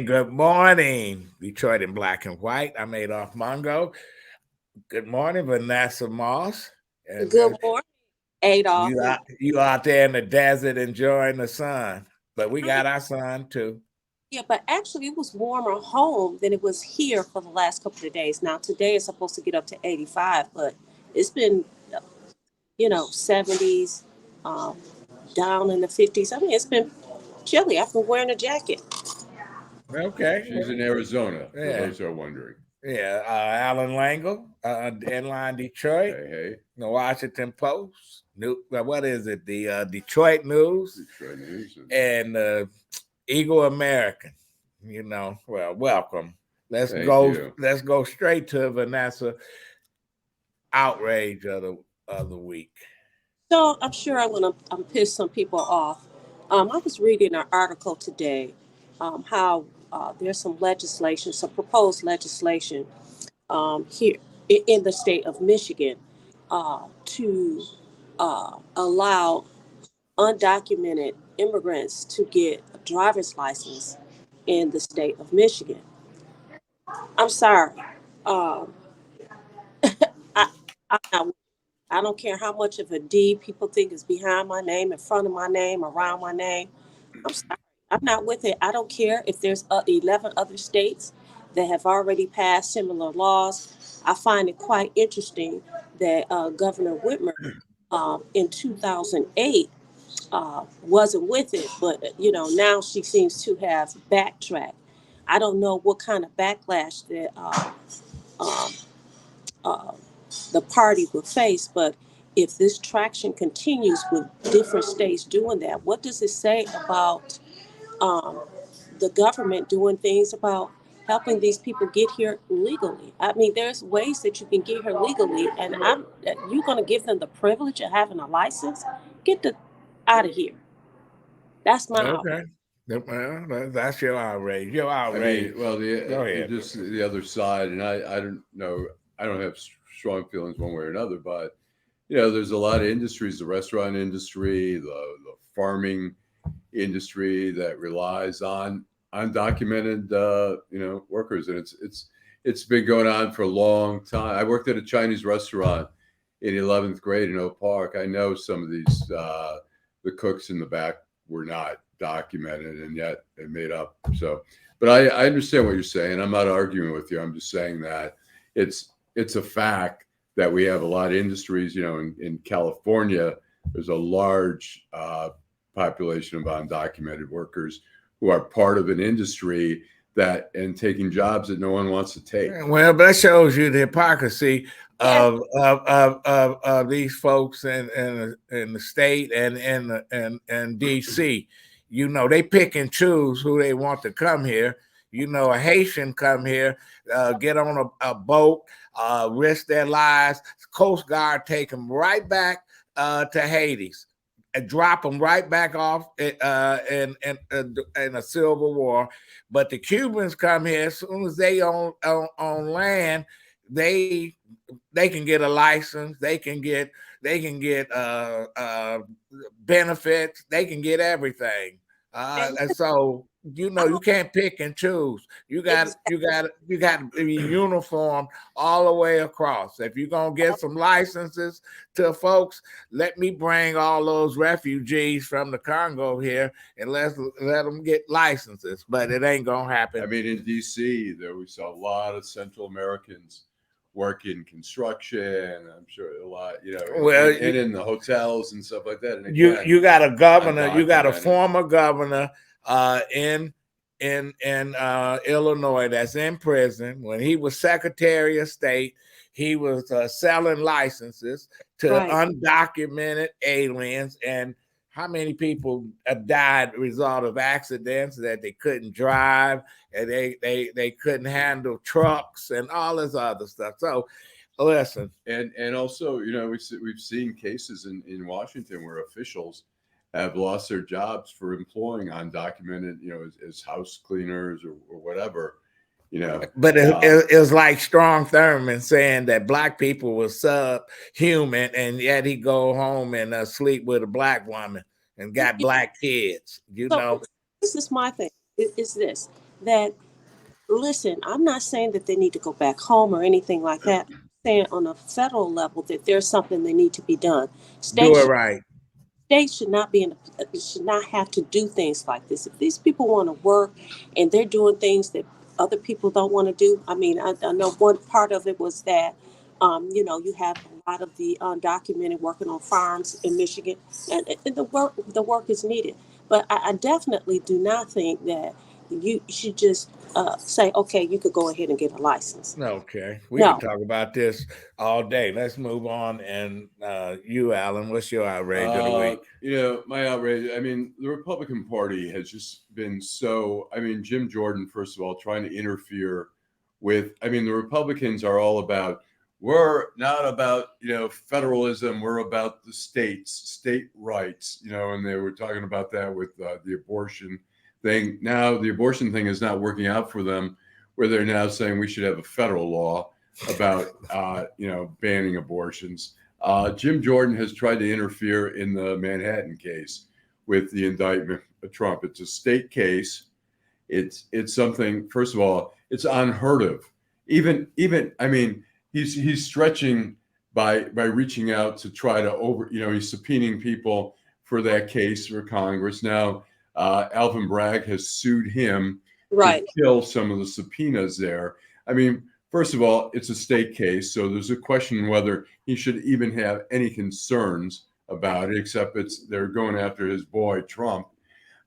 Good morning, Detroit in black and white. I'm Adolph Mongo. Good morning, Vanessa Moss. And, good morning, Adolph. You out there in the desert enjoying the sun, but we got our sun too. Yeah, but actually it was warmer home than it was here for the last couple of days. Now today is supposed to get up to 85, but it's been, 70s, down in the 50s. I mean, it's been chilly. I've been wearing a jacket. Okay. She's in Arizona, for those who are wondering. Yeah, Allan Lengel, Inline Detroit. Hey. The Washington Post. What is it? The Detroit News. Detroit News. And Eagle American. Well, welcome. Let's go straight to Vanessa. Outrage of the week. So I'm sure I'm going to piss some people off. I was reading an article today how there's some proposed legislation here in the state of Michigan to allow undocumented immigrants to get a driver's license in the state of Michigan. I'm sorry. I don't care how much of a D people think is behind my name, in front of my name, around my name. I'm sorry. I'm not with it. I don't care if there's 11 other states that have already passed similar laws. I find it quite interesting that Governor Whitmer in 2008 wasn't with it, but now she seems to have backtracked. I don't know what kind of backlash that the party will face, but if this traction continues with different states doing that, what does it say about the government doing things about helping these people get here legally? I mean, there's ways that you can get here legally, and you're going to give them the privilege of having a license? Get out of here. That's my outrage. Well, that's your outrage. Your outrage. I mean, just the other side, and I don't know. I don't have strong feelings one way or another, but there's a lot of industries, the restaurant industry, the farming industry that relies on undocumented workers, and it's been going on for a long time. I worked at a Chinese restaurant in 11th grade in Oak Park. I know some of these the cooks in the back were not documented, and yet they made up. So, but I understand what you're saying. I'm not arguing with you. I'm just saying that it's a fact that we have a lot of industries. In California, there's a large population of undocumented workers who are part of an industry and taking jobs that no one wants to take. Well, but that shows you the hypocrisy of these folks in the state and in DC. They pick and choose who they want to come here. A Haitian come here, get on a boat, risk their lives. Coast Guard take them right back to Hades and drop them right back off in a civil war. But the Cubans come here as soon as they on land, they can get a license, they can get benefits, they can get everything. And so you can't pick and choose. You got to be uniform all the way across. If you're gonna get some licenses to folks, let me bring all those refugees from the Congo here and let them get licenses. But it ain't gonna happen. I mean, in DC, we saw a lot of Central Americans work in construction. I'm sure a lot, and in the hotels and stuff like that. And again, you got a governor, you got a former governor in Illinois that's in prison. When he was Secretary of State, he was selling licenses to undocumented aliens and how many people have died as a result of accidents that they couldn't drive and they couldn't handle trucks and all this other stuff. So listen. And also, we've seen cases in Washington where officials have lost their jobs for employing undocumented, as house cleaners or whatever, But it was like Strom Thurmond saying that black people were subhuman, and yet he go home and sleep with a black woman and got black kids. So this is my thing. Is this that? Listen, I'm not saying that they need to go back home or anything like that. I'm saying on a federal level that there's something that need to be done. Do it right. States should not should not have to do things like this. If these people want to work and they're doing things that other people don't want to do, I mean, I know one part of it was that, you have a lot of the undocumented working on farms in Michigan, and the work is needed. But I definitely do not think that you should just say, okay, you could go ahead and get a license. Okay, we can talk about this all day. Let's move on. And you, Allan, what's your outrage of the week? My outrage, the Republican Party has just been Jim Jordan, first of all, trying to interfere with, the Republicans are all about, we're not about, federalism, we're about the states, state rights, and they were talking about that with the abortion thing. Now the abortion thing is not working out for them, where they're now saying we should have a federal law about banning abortions. Jim Jordan has tried to interfere in the Manhattan case with the indictment of Trump. It's a state case. It's something, first of all, it's unheard of. Even he's stretching by reaching out to try to he's subpoenaing people for that case for Congress. Now Alvin Bragg has sued him to kill some of the subpoenas there. First of all, it's a state case, so there's a question whether he should even have any concerns about it, except they're going after his boy Trump.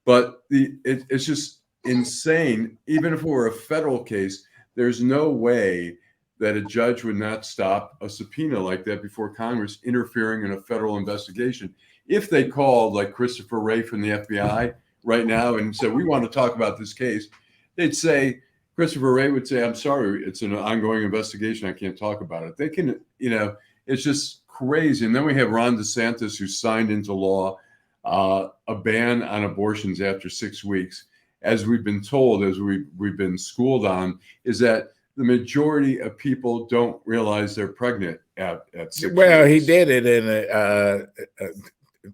But it's just insane. Even if it were a federal case, there's no way that a judge would not stop a subpoena like that before Congress interfering in a federal investigation. If they called like Christopher Wray from the FBI right now and said, we want to talk about this case, they'd say, Christopher Wray would say, I'm sorry, it's an ongoing investigation. I can't talk about it. They can, it's just crazy. And then we have Ron DeSantis, who signed into law a ban on abortions after 6 weeks. As we've been told, as we've been schooled on, is that the majority of people don't realize they're pregnant at 6 weeks. Well, he did it in a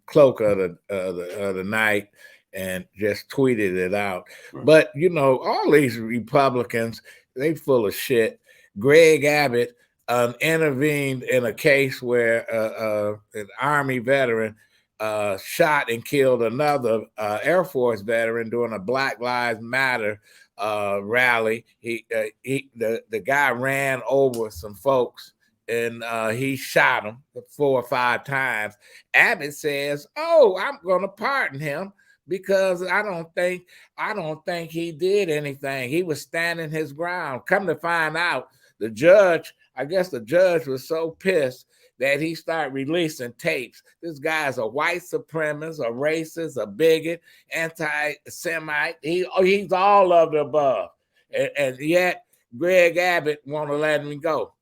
cloak of the night and just tweeted it out. Right. But, all these Republicans, they full of shit. Greg Abbott intervened in a case where an Army veteran shot and killed another Air Force veteran during a Black Lives Matter rally. The guy ran over some folks and he shot him 4 or 5 times. Abbott says, "Oh, I'm going to pardon him because I don't think he did anything. He was standing his ground." Come to find out, the judge was so pissed that he started releasing tapes. This guy's a white supremacist, a racist, a bigot, anti-Semite. He's all of the above. And yet Greg Abbott won't let him go.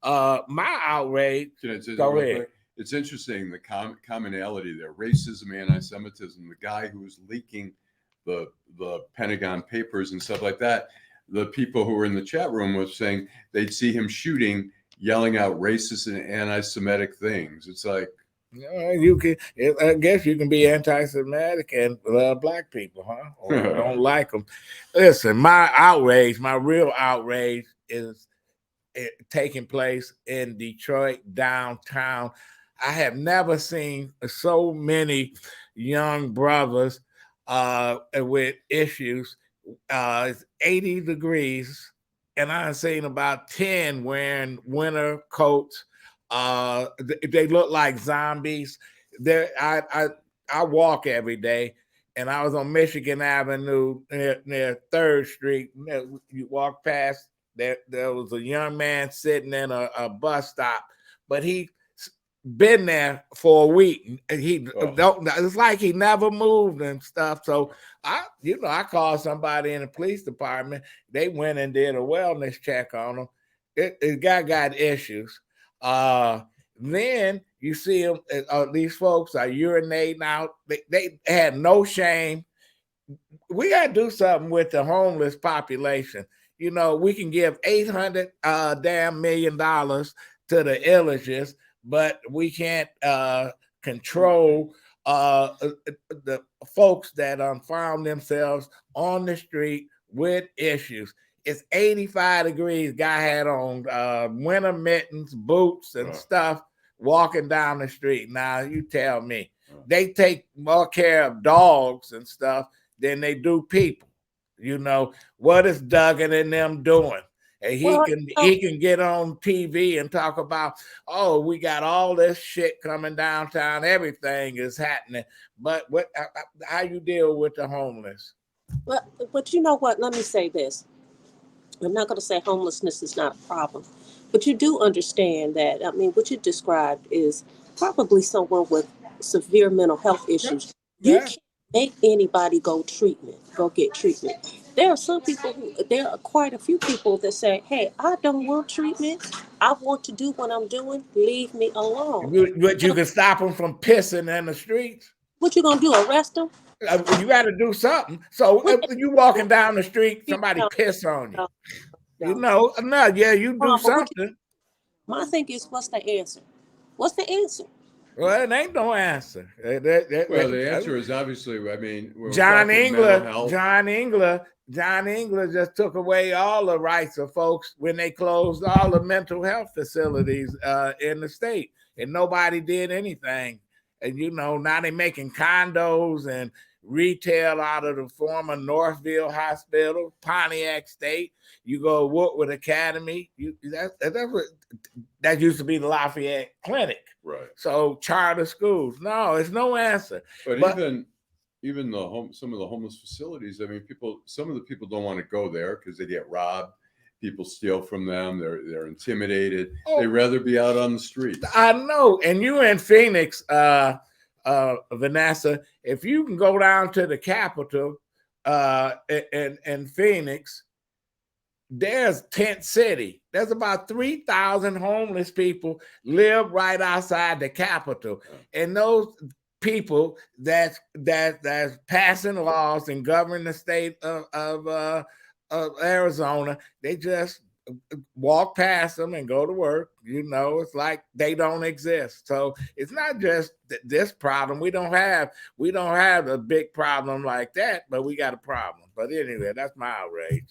My outrage, go ahead. It's interesting, the commonality there, racism, anti-Semitism, the guy who was leaking the Pentagon papers and stuff like that, the people who were in the chat room was saying they'd see him shooting, yelling out racist and anti-Semitic things. It's like, I guess you can be anti-Semitic and love black people, huh? Or don't like them. Listen, my real outrage is taking place in Detroit downtown. I have never seen so many young brothers with issues. It's 80 degrees, and I've seen about 10 wearing winter coats. They look like zombies. I walk every day, and I was on Michigan Avenue near 3rd Street. You walk past, there was a young man sitting in a bus stop, but he been there for a week. And he Oh. don't. It's like he never moved and stuff. So I called somebody in the police department. They went and did a wellness check on him. The guy got issues. Then you see him. These folks are urinating out. They had no shame. We got to do something with the homeless population. We can give $800 million to the illegals, but we can't control the folks that found themselves on the street with issues. It's 85 degrees. Guy had on winter mittens, boots, and stuff walking down the street. Now you tell me, they take more care of dogs and stuff than they do people. What is Duggan and them doing? And he can get on TV and talk about, oh, we got all this shit coming downtown. Everything is happening. But how you deal with the homeless? Well, but you know what? Let me say this. I'm not going to say homelessness is not a problem, but you do understand that. I mean, what you described is probably someone with severe mental health issues. You can't make anybody go get treatment. There are quite a few people that say, hey, I don't want treatment. I want to do what I'm doing. Leave me alone. But you can stop them from pissing in the streets. What you going to do, arrest them? You got to do something. So if you walking down the street, somebody piss on you. You do something. My thing is, what's the answer? What's the answer? Well, it ain't no answer. The answer is obviously, John Engler just took away all the rights of folks when they closed all the mental health facilities in the state, and nobody did anything. And now they're making condos and retail out of the former Northville Hospital, Pontiac State. You go Woodward Academy. That used to be the Lafayette Clinic. Right. So charter schools. No, it's no answer. But even some of the homeless facilities, I mean, some of the people don't want to go there because they get robbed. People steal from them. They're intimidated. They'd rather be out on the street. I know. And you in Phoenix, Vanessa, if you can go down to the Capitol in Phoenix, there's Tent City. There's about 3,000 homeless people live right outside the Capitol. And those people that's passing laws and governing the state of Arizona, they just walk past them and go to work. It's like they don't exist. So it's not just this problem. We don't have a big problem like that, but we got a problem. But anyway, that's my outrage.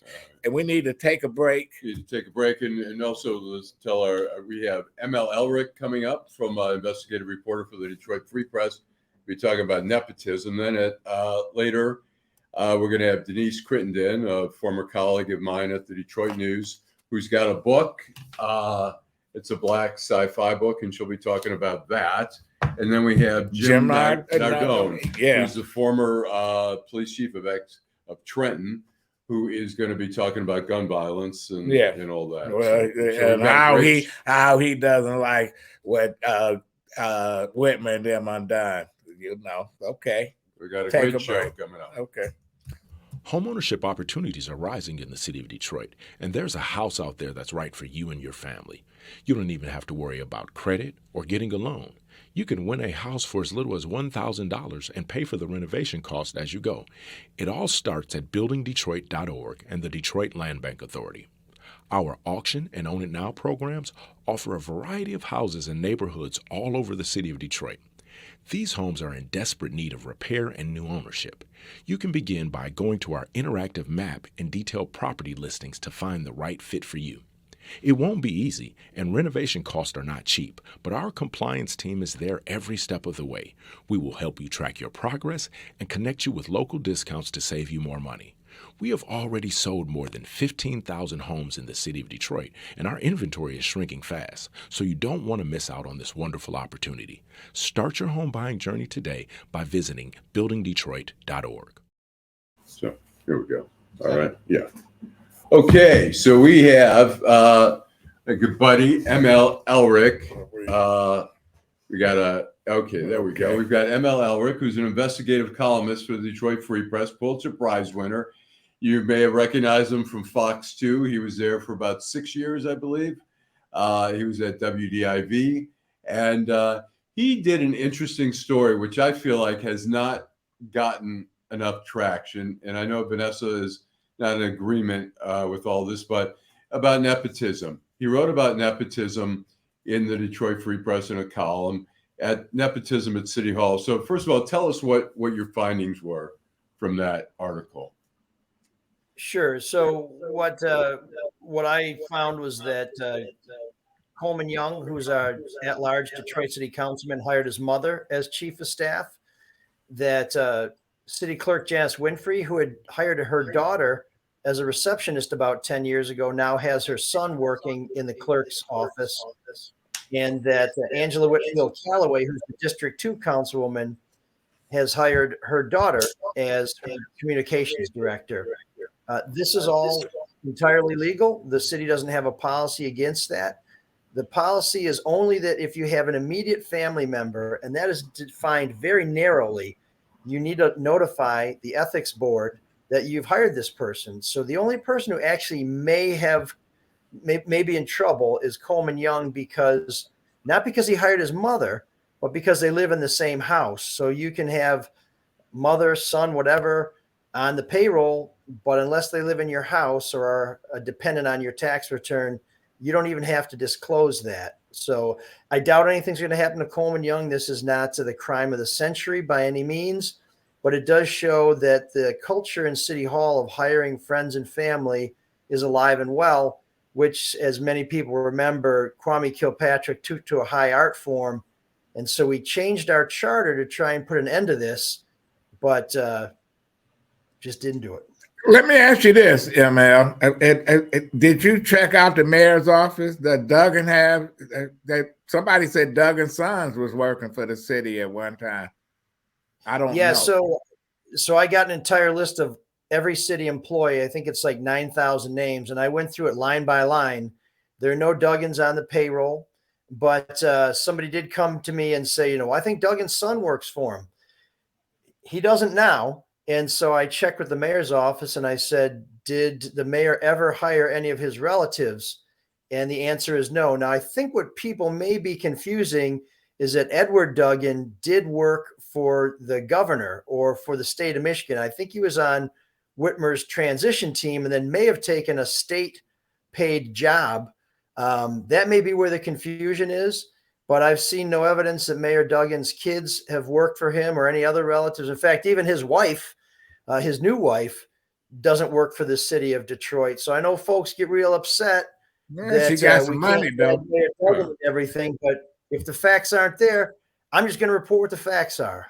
And we need to take a break. And also let's tell we have ML Elrick coming up from investigative reporter for the Detroit Free Press. We're talking about nepotism. Then later, we're going to have Denise Crittenden, a former colleague of mine at the Detroit News, who's got a book. It's a black sci-fi book, and she'll be talking about that. And then we have Jim Nardone, who's the former police chief of Trenton, who is going to be talking about gun violence and all that. Well, and how he doesn't like what Whitman and them undone. Okay. We got a great show coming up. Okay. Homeownership opportunities are rising in the city of Detroit, and there's a house out there that's right for you and your family. You don't even have to worry about credit or getting a loan. You can win a house for as little as $1,000 and pay for the renovation cost as you go. It all starts at buildingdetroit.org and the Detroit Land Bank Authority. Our auction and Own It Now programs offer a variety of houses and neighborhoods all over the city of Detroit. These homes are in desperate need of repair and new ownership. You can begin by going to our interactive map and detailed property listings to find the right fit for you. It won't be easy, and renovation costs are not cheap, but our compliance team is there every step of the way. We will help you track your progress and connect you with local discounts to save you more money. We have already sold more than 15,000 homes in the city of Detroit, and our inventory is shrinking fast, so you don't want to miss out on this wonderful opportunity. Start your home buying journey today by visiting buildingdetroit.org. So here we go. All right. Yeah. Okay. So we have a good buddy, ML Elrick, We got okay, there we go. We've got ML Elrick, who's an investigative columnist for the Detroit Free Press, Pulitzer Prize winner. You may have recognized him from Fox 2. He was there for about 6 years, I believe. He was at WDIV, and he did an interesting story, which I feel like has not gotten enough traction. And I know Vanessa is not in agreement with all this, but about nepotism. He wrote about nepotism in the Detroit Free Press in a column at nepotism at City Hall. So first of all, tell us what your findings were from that article. Sure. So what I found was that Coleman Young, who's our at-large Detroit City Councilman, hired his mother as chief of staff. That City Clerk Janice Winfrey, who had hired her daughter as a receptionist about 10 years ago, now has her son working in the clerk's office. And that Angela Whitfield Calloway, who's the District 2 councilwoman, has hired her daughter as her communications director. This is all entirely legal. The city doesn't have a policy against that. The policy is only that if you have an immediate family member, and that is defined very narrowly, you need to notify the ethics board that you've hired this person. So the only person who actually may be in trouble is Coleman Young, because not because he hired his mother, but because they live in the same house. So you can have mother, son, whatever on the payroll, but unless they live in your house or are dependent on your tax return, you don't even have to disclose that. So I doubt anything's going to happen to Coleman Young. This is not the crime of the century by any means, but it does show that the culture in City Hall of hiring friends and family is alive and well, which, as many people remember, Kwame Kilpatrick took to a high art form. And so we changed our charter to try and put an end to this, but just didn't do it. Let me ask you this, ML. Did you check out the mayor's office that Duggan have? That somebody said Duggan Sons was working for the city at one time. I don't know. Yeah, so I got an entire list of every city employee. I think it's like 9,000 names, and I went through it line by line. There are no Duggans on the payroll, but somebody did come to me and say, I think Duggan's son works for him. He doesn't now. And so I checked with the mayor's office and I said, did the mayor ever hire any of his relatives? And the answer is no. Now, I think what people may be confusing is that Edward Duggan did work for the governor or for the state of Michigan. I think he was on Whitmer's transition team and then may have taken a state paid job. That may be where the confusion is, but I've seen no evidence that Mayor Duggan's kids have worked for him or any other relatives. In fact, even his wife, his new wife, doesn't work for the city of Detroit. So I know folks get real upset that she got some money, though. Everything, but if the facts aren't there, I'm just going to report what the facts are.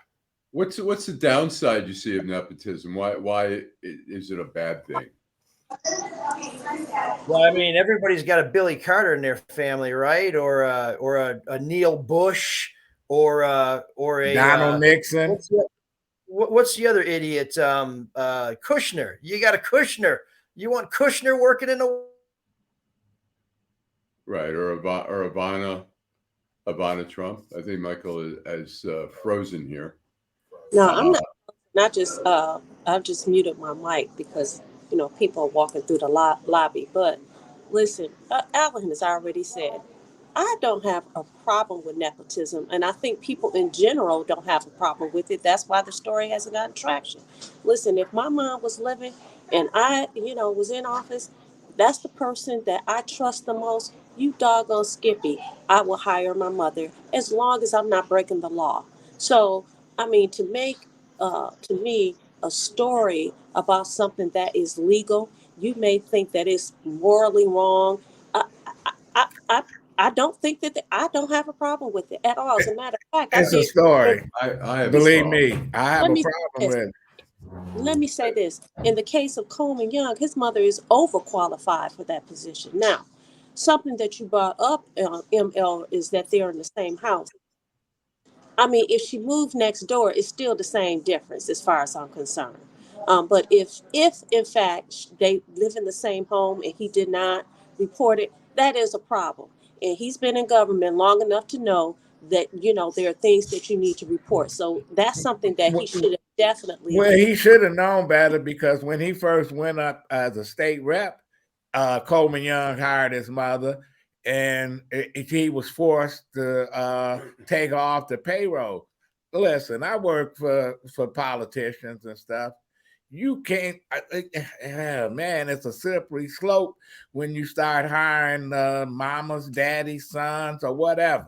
What's the downside you see of nepotism? Why is it a bad thing? Well, I mean, everybody's got a Billy Carter in their family, right? Or a Neil Bush, or a Donald Nixon. What's the other idiot? Kushner. You got a Kushner. You want Kushner working in a right, or Ivana Trump. I think Michael is frozen here. No, I'm not just. I've just muted my mic because people are walking through the lobby. But listen, Allan has already said, I don't have a problem with nepotism, and I think people in general don't have a problem with it. That's why the story hasn't gotten traction. Listen, if my mom was living and I, was in office, that's the person that I trust the most. You doggone Skippy, I will hire my mother as long as I'm not breaking the law. So, I mean, to make, to me, a story about something that is legal, you may think that it's morally wrong. I don't think that I don't have a problem with it at all. As a matter of fact, it's a story. I have believe me, I have a problem with it. Let me say this. In the case of Coleman Young, his mother is overqualified for that position. Now, something that you brought up, ML, is that they're in the same house. I mean, if she moved next door, it's still the same difference as far as I'm concerned. But if in fact they live in the same home and he did not report it, that is a problem. And he's been in government long enough to know that, you know, there are things that you need to report. So that's something that he should have definitely. Well, he should have known better, because when he first went up as a state rep, Coleman Young hired his mother, and he was forced to take off the payroll. Listen, I work for politicians and stuff. You can't, man, it's a slippery slope when you start hiring mamas, daddies, sons, or whatever.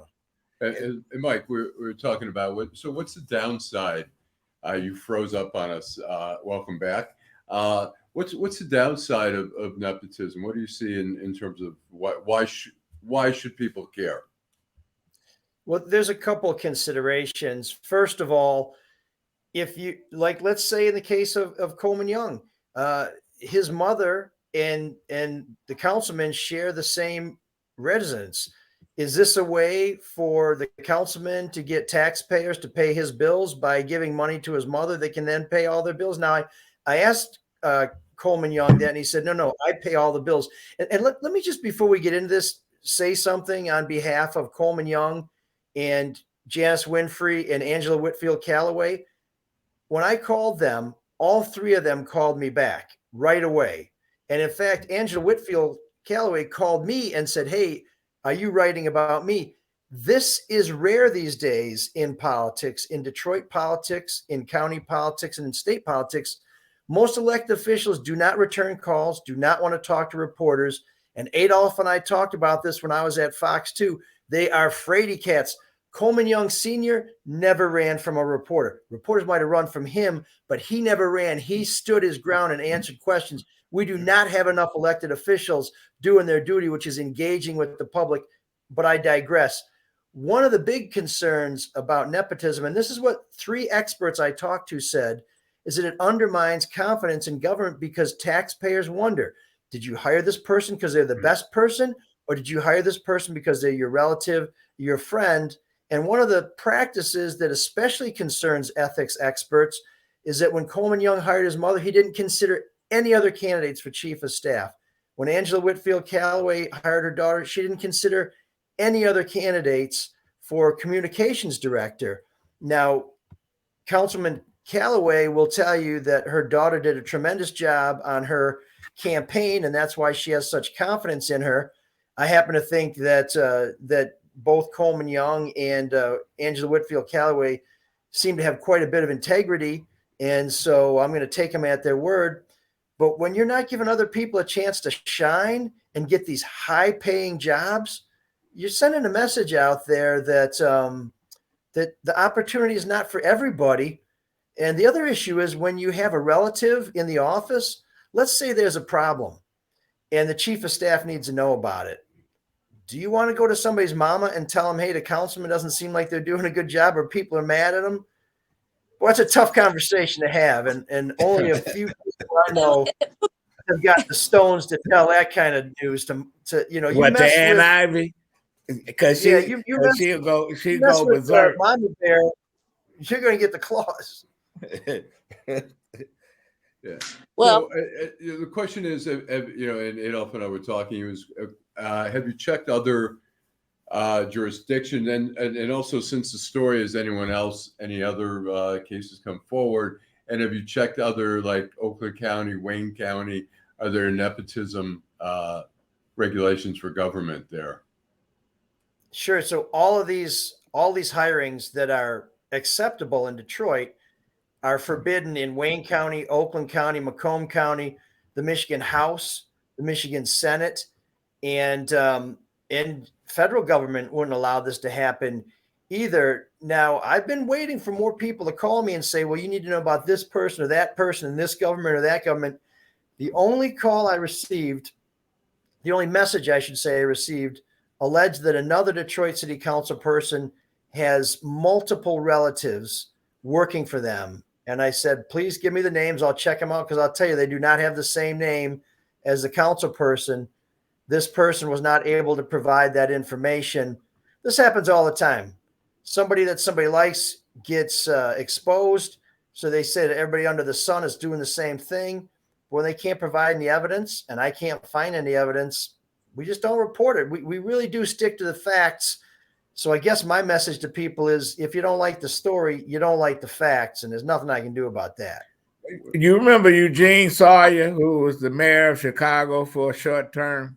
And Mike, we're talking about what's the downside? You froze up on us. Welcome back. What's the downside of nepotism? What do you see in terms of why should people care? Well, there's a couple of considerations. First of all, if you like, let's say in the case of Coleman Young, his mother and the councilman share the same residence. Is this a way for the councilman to get taxpayers to pay his bills by giving money to his mother that can then pay all their bills? Now, I asked Coleman Young that, and he said, no, I pay all the bills. And let me just, before we get into this, say something on behalf of Coleman Young and Janice Winfrey and Angela Whitfield Calloway. When I called them, all three of them called me back right away. And in fact, Angela Whitfield Calloway called me and said, hey, are you writing about me? This is rare these days in politics, in Detroit politics, in county politics, and in state politics. Most elected officials do not return calls, do not want to talk to reporters. And Adolph and I talked about this when I was at Fox 2. They are fraidy cats. Coleman Young Sr. never ran from a reporter. Reporters might have run from him, but he never ran. He stood his ground and answered questions. We do not have enough elected officials doing their duty, which is engaging with the public. But I digress. One of the big concerns about nepotism, and this is what three experts I talked to said, is that it undermines confidence in government because taxpayers wonder, did you hire this person because they're the best person? Or did you hire this person because they're your relative, your friend? And one of the practices that especially concerns ethics experts is that when Coleman Young hired his mother, he didn't consider any other candidates for chief of staff. When Angela Whitfield Calloway hired her daughter, she didn't consider any other candidates for communications director. Now, Councilman Calloway will tell you that her daughter did a tremendous job on her campaign, and that's why she has such confidence in her. I happen to think that both Coleman Young and Angela Whitfield Calloway seem to have quite a bit of integrity, and so I'm going to take them at their word. But when you're not giving other people a chance to shine and get these high-paying jobs, you're sending a message out there that that the opportunity is not for everybody. And the other issue is when you have a relative in the office, let's say there's a problem and the chief of staff needs to know about it. Do you want to go to somebody's mama and tell them, hey, the councilman doesn't seem like they're doing a good job or people are mad at them? Well, it's a tough conversation to have. And only a few people I know have got the stones to tell that kind of news to you know, you What, mess to Ann with, Ivy? Because she'll go berserk. Mommy Bear, you're going to get the claws. Yeah. Well, so, the question is, you know, and Adolph and I were talking. Have you checked other jurisdictions, and also, since the story, has any other cases come forward? And have you checked other, like Oakland County, Wayne County? Are there nepotism regulations for government there? Sure. So all these hirings that are acceptable in Detroit are forbidden in Wayne County, Oakland County, Macomb County, the Michigan House, the Michigan Senate, and federal government wouldn't allow this to happen either. Now, I've been waiting for more people to call me and say, well, you need to know about this person or that person in this government or that government. The only call I received, the only message I should say I received, alleged that another Detroit City Council person has multiple relatives working for them. And I said, please give me the names. I'll check them out, because I'll tell you, they do not have the same name as the council person. This person was not able to provide that information. This happens all the time. Somebody that somebody likes gets exposed. So they say that everybody under the sun is doing the same thing. When they can't provide any evidence, and I can't find any evidence, we just don't report it. We really do stick to the facts. So I guess my message to people is, if you don't like the story, you don't like the facts, and there's nothing I can do about that. You remember Eugene Sawyer, who was the mayor of Chicago for a short term?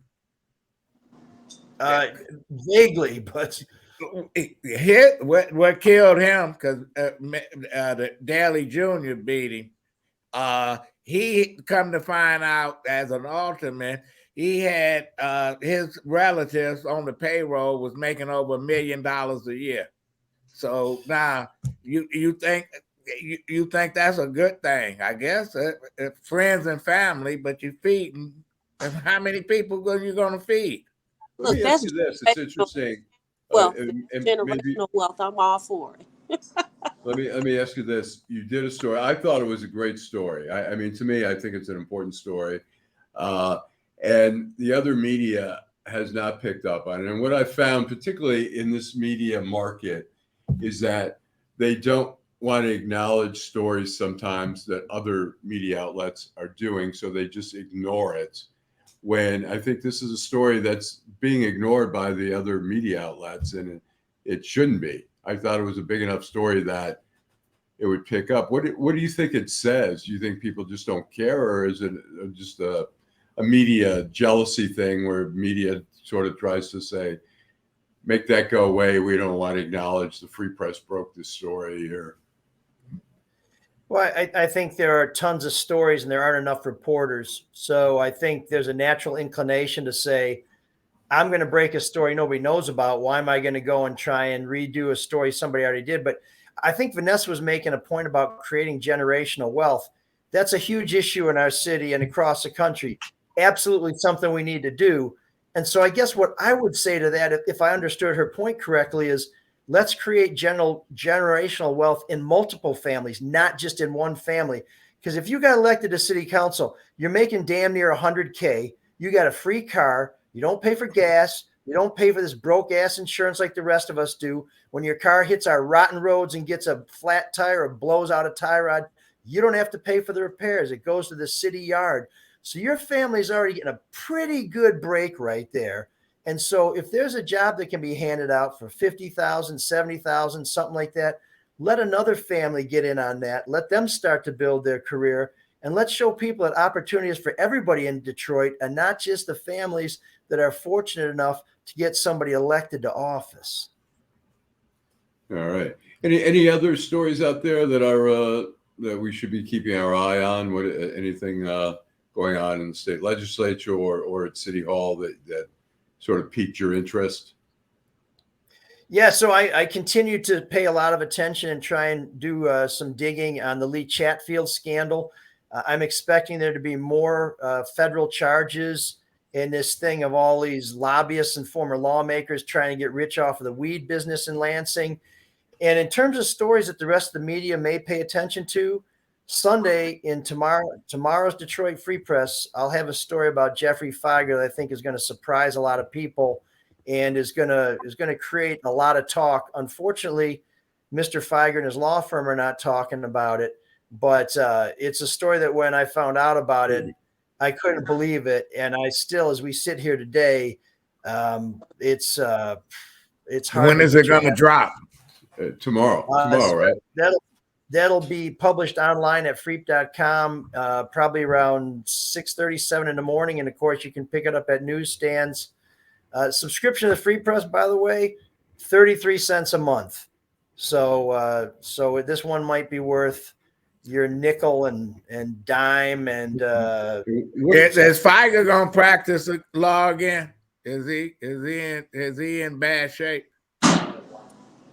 Vaguely, but What killed him, because the Daley Jr. beat him. He come to find out, as an alderman, he had his relatives on the payroll was making over $1 million a year. So now you think that's a good thing, I guess. Friends and family, but you feeding. How many people are you going to feed? Let me ask you this. It's interesting. Well, and generational maybe, wealth, I'm all for it. let me ask you this. You did a story. I thought it was a great story. I mean, to me, I think it's an important story. And the other media has not picked up on it. And what I found, particularly in this media market, is that they don't want to acknowledge stories sometimes that other media outlets are doing, so they just ignore it. When I think this is a story that's being ignored by the other media outlets, and it shouldn't be. I thought it was a big enough story that it would pick up. What do you think it says? Do you think people just don't care, or is it just a media jealousy thing where media sort of tries to say, make that go away, we don't want to acknowledge the Free Press broke this story here? Well, I think there are tons of stories and there aren't enough reporters. So I think there's a natural inclination to say, I'm going to break a story nobody knows about. Why am I going to go and try and redo a story somebody already did? But I think Vanessa was making a point about creating generational wealth. That's a huge issue in our city and across the country. Absolutely something we need to do. And so I guess what I would say to that, if I understood her point correctly, is let's create generational wealth in multiple families, not just in one family. Because if you got elected to city council, you're making damn near $100K. You got a free car. You don't pay for gas. You don't pay for this broke ass insurance like the rest of us do. When your car hits our rotten roads and gets a flat tire or blows out a tie rod, you don't have to pay for the repairs. It goes to the city yard. So your family's already getting a pretty good break right there. And so if there's a job that can be handed out for $50,000, $70,000, something like that, let another family get in on that. Let them start to build their career. And let's show people that opportunity is for everybody in Detroit, and not just the families that are fortunate enough to get somebody elected to office. All right. Any other stories out there that are that we should be keeping our eye on? What anything going on in the state legislature or at City Hall that sort of piqued your interest? Yeah, so I continue to pay a lot of attention and try and do some digging on the Lee Chatfield scandal. I'm expecting there to be more federal charges in this thing of all these lobbyists and former lawmakers trying to get rich off of the weed business in Lansing. And in terms of stories that the rest of the media may pay attention to, Sunday in tomorrow's Detroit Free Press, I'll have a story about Geoffrey Fieger that I think is going to surprise a lot of people and is going to create a lot of talk. Unfortunately, Mr. Fieger and his law firm are not talking about it, but it's a story that when I found out about it, I couldn't believe it, and I still, as we sit here today, it's hard. When is it going to drop? Tomorrow, right? That'll be published online at freep.com, probably around 6:37 in the morning. And of course, you can pick it up at newsstands. Subscription to the Free Press, by the way, 33 cents a month. So this one might be worth your nickel and dime. And is Fieger gonna practice law again? Is he in bad shape?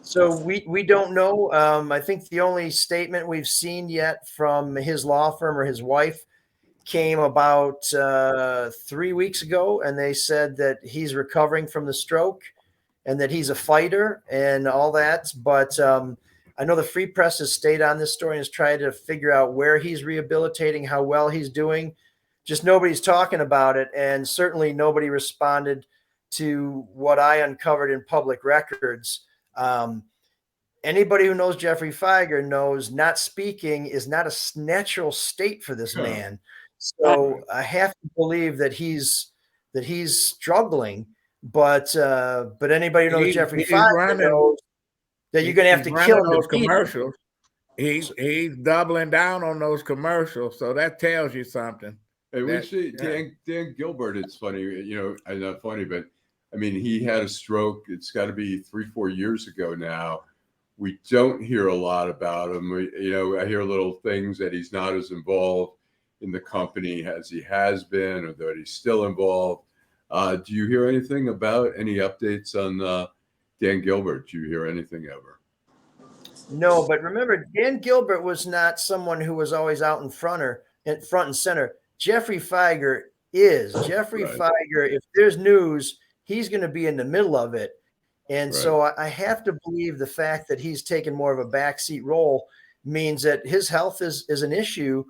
So we don't know. I think the only statement we've seen yet from his law firm or his wife came about 3 weeks ago, and they said that he's recovering from the stroke and that he's a fighter and all that. But I know the Free Press has stayed on this story and has tried to figure out where he's rehabilitating, how well he's doing. Just nobody's talking about it, and certainly nobody responded to what I uncovered in public records. Anybody who knows Geoffrey Fieger knows not speaking is not a natural state for this man. So I have to believe that he's struggling. But anybody who knows Geoffrey He's Fieger running. knows that you're going to have to kill him those to beat him. commercials. He's doubling down on those commercials, so that tells you something. Hey, we see Dan Gilbert. It's funny, not funny, but I mean, he had a stroke. It's got to be 3-4 years ago now. We don't hear a lot about him. I hear little things that he's not as involved in the company as he has been, or that he's still involved. Do you hear anything about any updates on Dan Gilbert? Do you hear anything ever? No, but remember, Dan Gilbert was not someone who was always out in front and center. Geoffrey Fieger is. Geoffrey Fieger, if there's news, he's going to be in the middle of it. And so I have to believe the fact that he's taken more of a backseat role means that his health is an issue.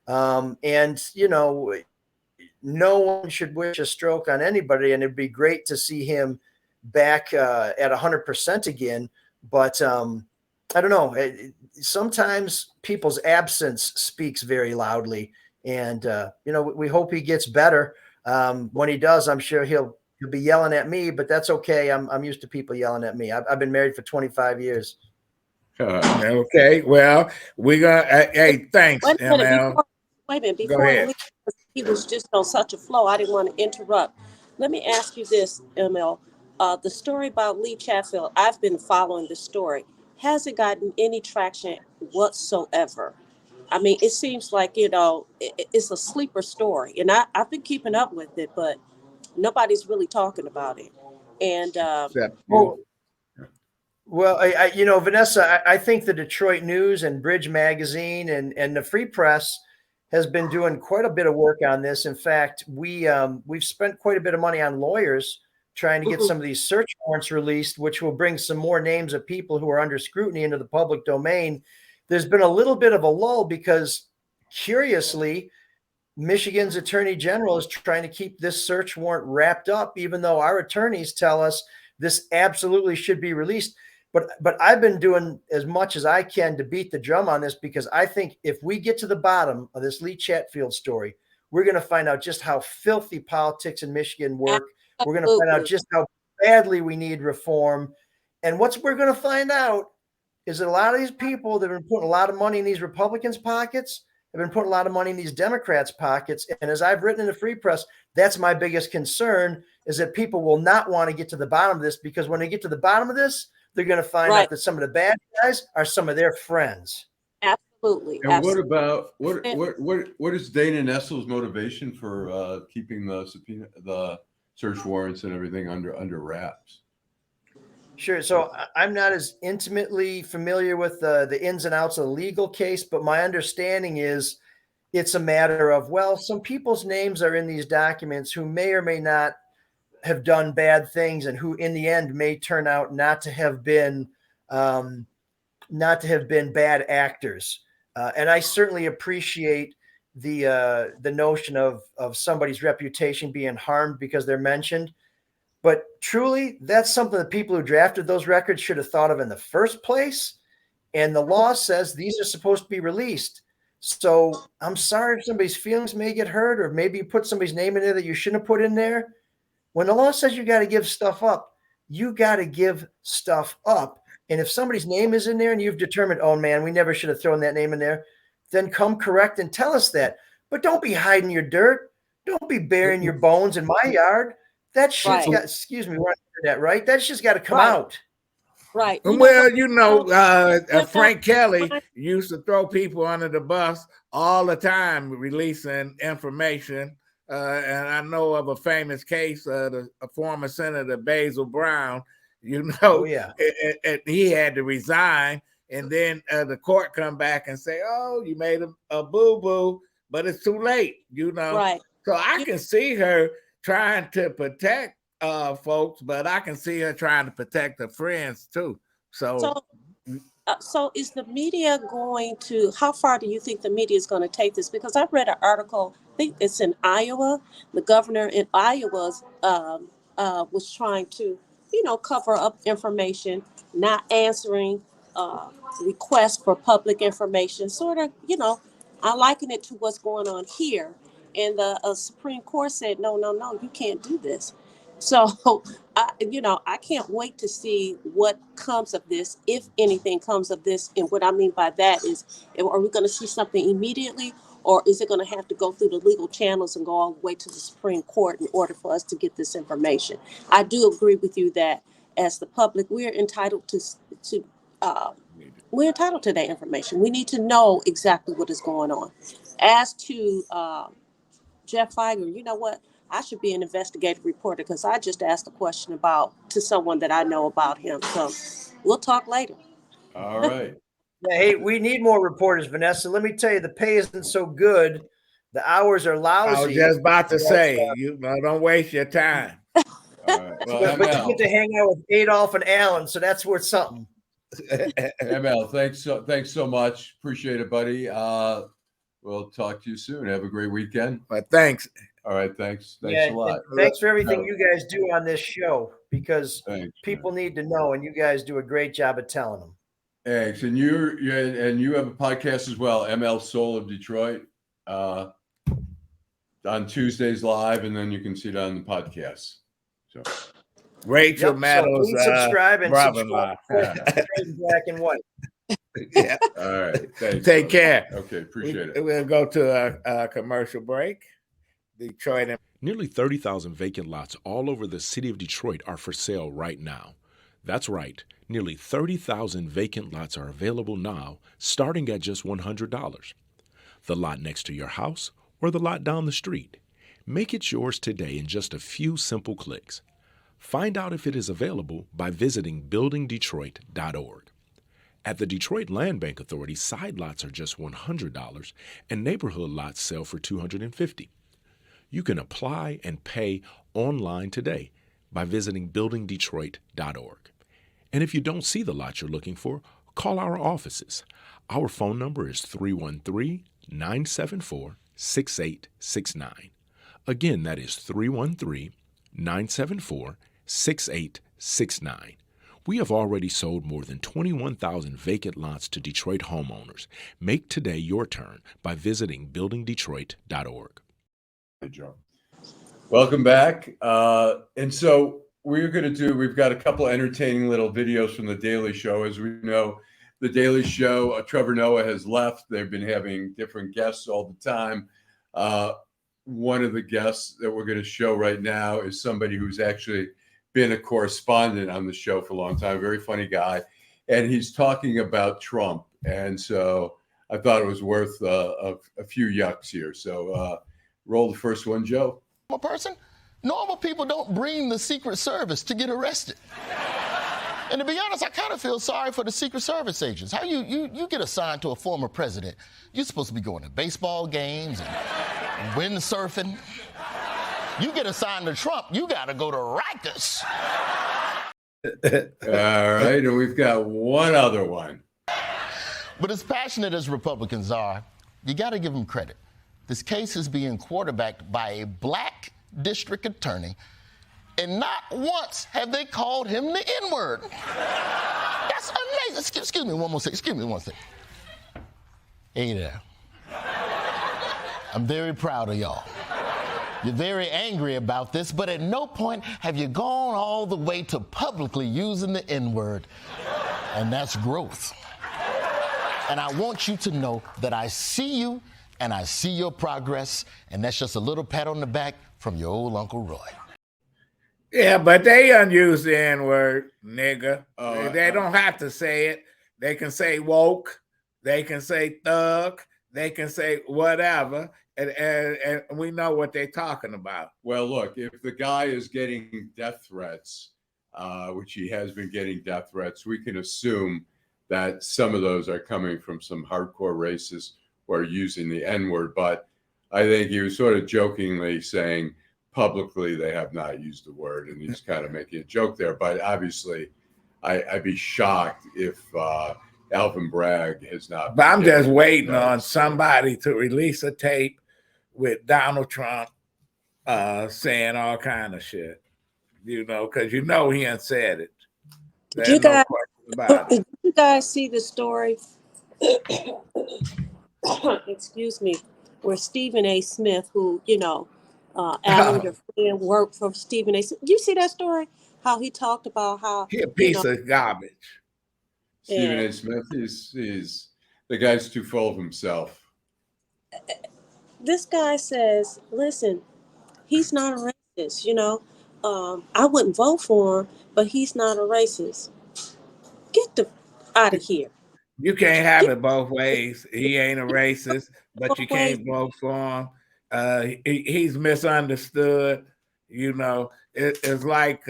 And, no one should wish a stroke on anybody. And it'd be great to see him back at 100% again. But I don't know. Sometimes people's absence speaks very loudly. And, we hope he gets better. When he does, I'm sure he'll be yelling at me, but that's okay. I'm used to people yelling at me. I've been married for 25 years. Okay. Well, we're going to, hey, thanks, ML. Wait a minute. Before he was just on such a flow, I didn't want to interrupt. Let me ask you this, ML. The story about Lee Chatfield, I've been following the story. Has it gotten any traction whatsoever? I mean, it seems like, it's a sleeper story. And I've been keeping up with it, but nobody's really talking about it. And Vanessa, I think the Detroit News and Bridge Magazine and the Free Press has been doing quite a bit of work on this. In fact, we've spent quite a bit of money on lawyers trying to get some of these search warrants released, which will bring some more names of people who are under scrutiny into the public domain. There's been a little bit of a lull because, curiously, Michigan's Attorney General is trying to keep this search warrant wrapped up, even though our attorneys tell us this absolutely should be released. But I've been doing as much as I can to beat the drum on this, because I think if we get to the bottom of this Lee Chatfield story, we're going to find out just how filthy politics in Michigan work. We're going to find out just how badly we need reform. And what we're going to find out is that a lot of these people that have been putting a lot of money in these Republicans' pockets have been putting a lot of money in these Democrats' pockets. And as I've written in the Free Press, that's my biggest concern, is that people will not want to get to the bottom of this, because when they get to the bottom of this, they're going to find out that some of the bad guys are some of their friends. Absolutely. And what is Dana Nessel's motivation for keeping the search warrants and everything under wraps? Sure. So I'm not as intimately familiar with the ins and outs of the legal case, but my understanding is it's a matter of, some people's names are in these documents who may or may not have done bad things, and who in the end may turn out not to have been bad actors. And I certainly appreciate the notion of somebody's reputation being harmed because they're mentioned. But truly, that's something that people who drafted those records should have thought of in the first place. And the law says these are supposed to be released. So I'm sorry if somebody's feelings may get hurt, or maybe you put somebody's name in there that you shouldn't have put in there. When the law says you got to give stuff up, you got to give stuff up. And if somebody's name is in there and you've determined, oh man, we never should have thrown that name in there, then come correct and tell us that. But don't be hiding your dirt. Don't be burying your bones in my yard. That shit's got, excuse me, we're on the internet, right? That's just got to come out. Right. Frank Kelly used to throw people under the bus all the time, releasing information. And I know of a famous case, a former Senator Basil Brown, he had to resign, and then the court come back and say, oh, you made a boo-boo, but it's too late, Right. So I can see her trying to protect folks, but I can see her trying to protect her friends too. So is the media going to, how far do you think the media is going to take this? Because I read an article, I think it's in Iowa. The governor in Iowa was trying to, cover up information, not answering requests for public information, sort of, I liken it to what's going on here. And the Supreme Court said, no, you can't do this. So, I can't wait to see what comes of this, if anything comes of this. And what I mean by that is, are we going to see something immediately, or is it going to have to go through the legal channels and go all the way to the Supreme Court in order for us to get this information? I do agree with you that as the public, we're entitled we're entitled to that information. We need to know exactly what is going on. As to Jeff Fieger, you know what? I should be an investigative reporter because I just asked a question to someone that I know about him. So we'll talk later. All right. Yeah, hey, we need more reporters, Vanessa. Let me tell you, the pay isn't so good. The hours are lousy. I was just about to say, don't waste your time. All right. Well, but you get to hang out with Adolph and Allan, so that's worth something. ML, thanks so much. Appreciate it, buddy. We'll talk to you soon. Have a great weekend. But thanks. All right, thanks a lot. Thanks for everything you guys do on this show, because people need to know, and you guys do a great job of telling them. Thanks. And you have a podcast as well, ML Soul of Detroit, on Tuesdays live, and then you can see it on the podcast. So Rachel Meadows, subscribe and brother-in-law. Black and white. Yeah. All right. Thanks. Take care. Okay, appreciate it. We'll go to a commercial break. Detroit. Nearly 30,000 vacant lots all over the city of Detroit are for sale right now. That's right. Nearly 30,000 vacant lots are available now, starting at just $100. The lot next to your house or the lot down the street. Make it yours today in just a few simple clicks. Find out if it is available by visiting buildingdetroit.org. At the Detroit Land Bank Authority, side lots are just $100 and neighborhood lots sell for $250. You can apply and pay online today by visiting buildingdetroit.org. And if you don't see the lot you're looking for, call our offices. Our phone number is 313-974-6869. Again, that is 313-974-6869. We have already sold more than 21,000 vacant lots to Detroit homeowners. Make today your turn by visiting buildingdetroit.org. Hey, Joe. Welcome back. And so we've got a couple entertaining little videos from The Daily Show. As we know, The Daily Show, Trevor Noah has left. They've been having different guests all the time. One of the guests that we're going to show right now is somebody who's actually been a correspondent on the show for a long time, very funny guy. And he's talking about Trump. And so I thought it was worth a few yucks here. So roll the first one, Joe. Normal people don't bring the Secret Service to get arrested. And to be honest, I kind of feel sorry for the Secret Service agents. How you get assigned to a former president, you're supposed to be going to baseball games and windsurfing. You get assigned to Trump, you got to go to Rikers. All right, and we've got one other one. But as passionate as Republicans are, you got to give them credit. This case is being quarterbacked by a black district attorney, and not once have they called him the N-word. That's amazing. Excuse me one second. Hey there. I'm very proud of y'all. You're very angry about this, but at no point have you gone all the way to publicly using the N-word, and that's growth. And I want you to know that I see you and I see your progress, and that's just a little pat on the back from your old Uncle Roy. Yeah, but they unuse the N-word, nigga. They don't have to say it. They can say woke. They can say thug. They can say whatever. And we know what they're talking about. Well, look, if the guy is getting death threats, which he has been getting death threats, we can assume that some of those are coming from some hardcore racists who are using the N-word. But I think he was sort of jokingly saying publicly they have not used the word, and he's kind of making a joke there. But obviously, I'd be shocked if Alvin Bragg has not. But I'm just waiting on somebody to release a tape with Donald Trump saying all kind of shit, because he ain't said it. Did you guys see the story? Excuse me, where Stephen A. Smith, who Allan, your friend, worked for Stephen A. You see that story? How he talked about how, He a piece of garbage. Stephen yeah. A. Smith, he's the guy's too full of himself. This guy says, listen, he's not a racist, I wouldn't vote for him, but he's not a racist. Get the out of here. You can't have Get it both ways. He ain't a racist, but you both ways. can't vote for him. He's misunderstood. It's like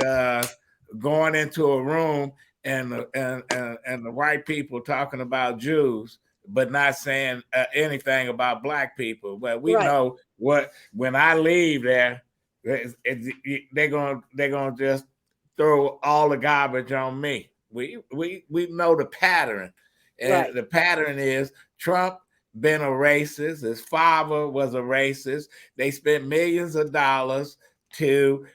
going into a room and the white people talking about Jews, but not saying anything about black people. But we Right. know what when I leave there, they're gonna just throw all the garbage on me. We know the pattern. And Right. the pattern is Trump been a racist. His father was a racist. They spent millions of dollars to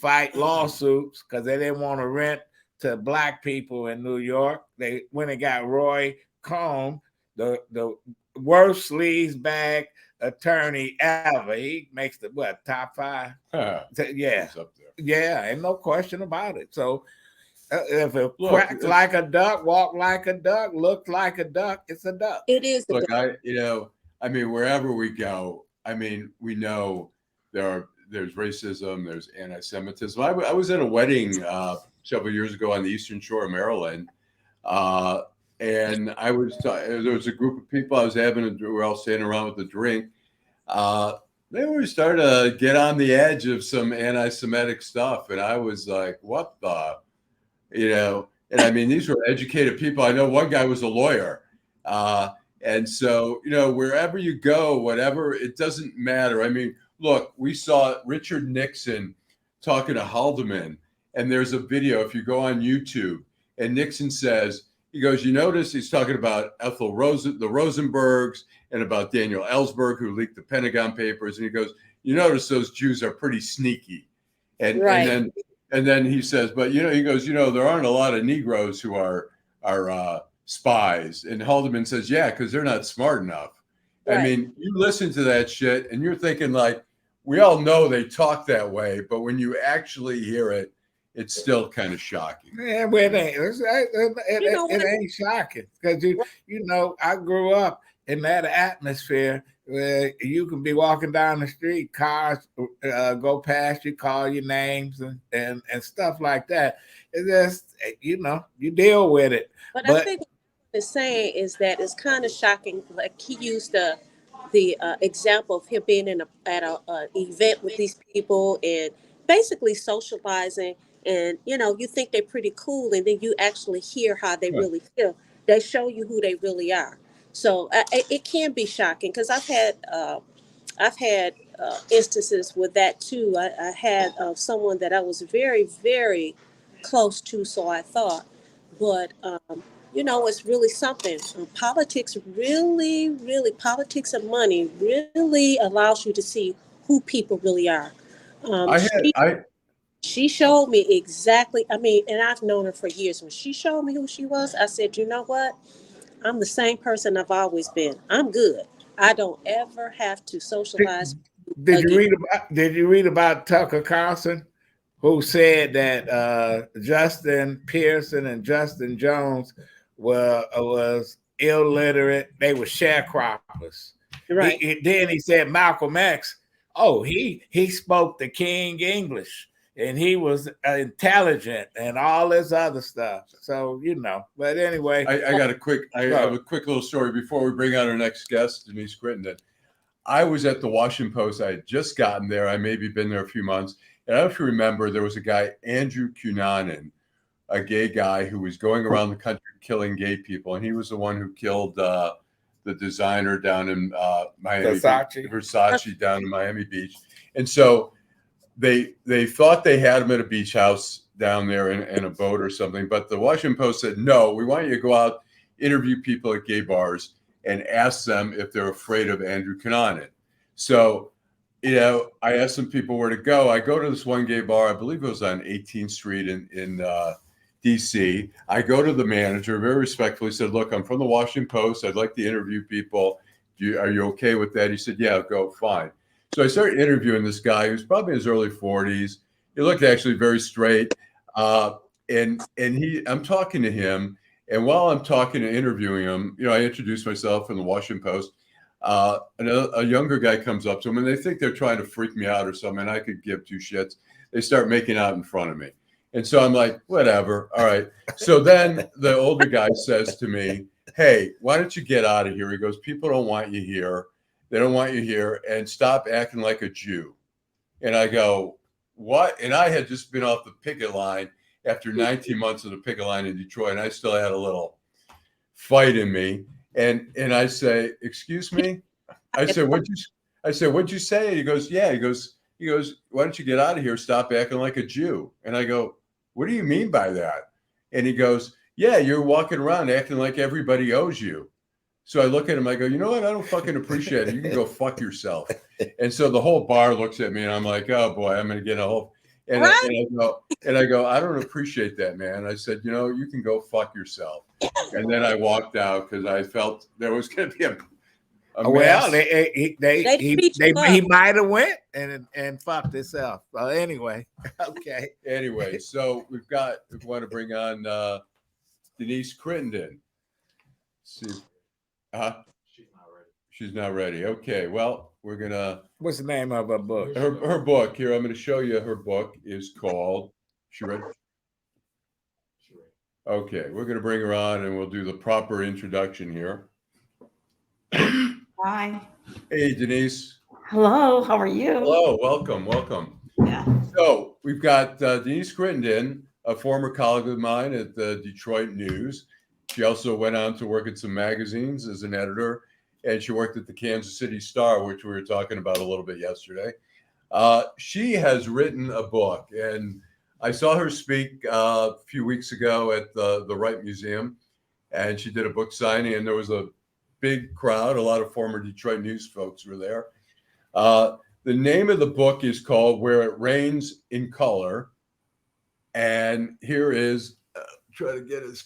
fight lawsuits because they didn't want to rent to black people in New York. They went and got Roy Cohn, the worst sleazebag attorney ever. He makes the top 5? Yeah, He's up there. yeah, ain't no question about it. So. If it quacks like a duck, walk like a duck, look like a duck, it's a duck. It is a Look, duck. wherever we go, we know there's racism, there's anti-Semitism. I was at a wedding several years ago on the Eastern Shore of Maryland, and there was a group of people I was having. We were all standing around with a drink. They were starting to get on the edge of some anti-Semitic stuff, and I was like, "What the?" These were educated people. I know one guy was a lawyer. And so, wherever you go, whatever, it doesn't matter. Look, we saw Richard Nixon talking to Haldeman, and there's a video, if you go on YouTube, and Nixon says, he goes, you notice he's talking about the Rosenbergs and about Daniel Ellsberg, who leaked the Pentagon Papers. And he goes, you notice those Jews are pretty sneaky. And then he says, but he goes, there aren't a lot of Negroes who are spies. And Haldeman says, yeah, because they're not smart enough. Right. You listen to that shit and you're thinking like, we all know they talk that way, but when you actually hear it, it's still kind of shocking. Yeah, well, it ain't shocking because I grew up in that atmosphere where you can be walking down the street, cars go past you, call your names and stuff like that. It's just you deal with it. But I think what he's saying is that it's kind of shocking. Like he used the example of him being at a event with these people and basically socializing, and you think they're pretty cool, and then you actually hear how they really feel. They show you who they really are. So it can be shocking because I've had instances with that too. I had someone that I was very, very close to, so I thought, but it's really something. Politics really, really, politics and money really allows you to see who people really are. She showed me exactly. And I've known her for years. When she showed me who she was, I said, you know what? I'm the same person I've always been. I'm good. I don't ever have to socialize. Did you read about Tucker Carlson, who said that Justin Pearson and Justin Jones was illiterate? They were sharecroppers. Right. Then he said Malcolm X. Oh, he spoke the King English. And he was intelligent and all this other stuff. So, but anyway. I have a quick little story before we bring out our next guest, Denise Crittenden. I was at the Washington Post. I had just gotten there. I maybe been there a few months. And I don't know if you remember, there was a guy, Andrew Cunanan, a gay guy who was going around the country killing gay people. And he was the one who killed the designer down in Miami Versace down in Miami Beach. And so they thought they had him at a beach house down there in a boat or something, but the Washington Post said, no, we want you to go out, interview people at gay bars and ask them if they're afraid of Andrew Cunanan. So, I asked some people where to go. I go to this one gay bar, I believe it was on 18th Street in DC. I go to the manager, very respectfully said, look, I'm from the Washington Post. I'd like to interview people. Are you okay with that? He said, yeah, go, fine. So I started interviewing this guy who's probably in his early 40s. He looked actually very straight. And I'm talking to him. And while I'm talking and interviewing him, I introduced myself in the Washington Post. A younger guy comes up to him and they think they're trying to freak me out or something. And I could give two shits. They start making out in front of me. And so I'm like, whatever. All right. So then the older guy says to me, hey, why don't you get out of here? He goes, people don't want you here. They don't want you here, and stop acting like a Jew. And I go, what? And I had just been off the picket line after 19 months of the picket line in Detroit, and I still had a little fight in me. And I say, excuse me? I said, what'd you say? He goes, yeah. He goes, why don't you get out of here? Stop acting like a Jew. And I go, what do you mean by that? And he goes, yeah, you're walking around acting like everybody owes you. So I look at him, I go, you know what? I don't fucking appreciate it. You can go fuck yourself. And so the whole bar looks at me and I'm like, oh boy, I'm going to get a whole, and I go, I don't appreciate that, man. I said, you can go fuck yourself. And then I walked out because I felt there was going to be a well, mess. he might have went and fucked himself. Well, anyway, okay. Anyway, so we want to bring on Denise Crittenden. See. She's not ready. Okay. Well, we're gonna. What's the name of her book? Her book here. I'm going to show you. Her book is called. She ready? Okay. We're going to bring her on, and we'll do the proper introduction here. Hi. Hey, Denise. Hello. How are you? Hello. Welcome. Yeah. So we've got Denise Crittenden, a former colleague of mine at the Detroit News. She also went on to work at some magazines as an editor, and she worked at the Kansas City Star, which we were talking about a little bit yesterday. She has written a book, and I saw her speak a few weeks ago at the Wright Museum, and she did a book signing, and there was a big crowd. A lot of former Detroit News folks were there. The name of the book is called Where It Rains in Color, and here is, try to get as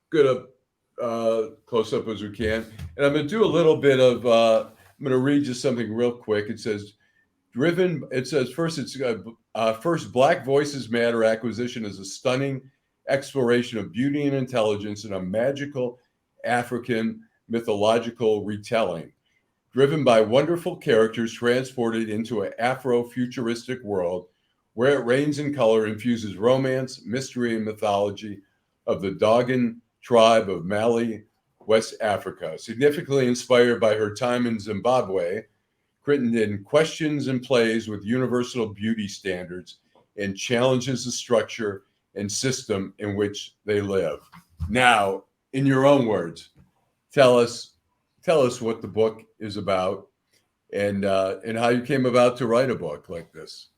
good a close up as we can. And I'm going to do a little bit of, I'm going to read just something real quick. It says, first, Black Voices Matter acquisition is a stunning exploration of beauty and intelligence in a magical African mythological retelling, driven by wonderful characters transported into an Afro-futuristic world. Where It Rains in Color infuses romance, mystery, and mythology of the Dogon tribe of Mali, West Africa. Significantly inspired by her time in Zimbabwe, Crittenden questions and plays with universal beauty standards and challenges the structure and system in which they live. Now, in your own words, tell us what the book is about and how you came about to write a book like this.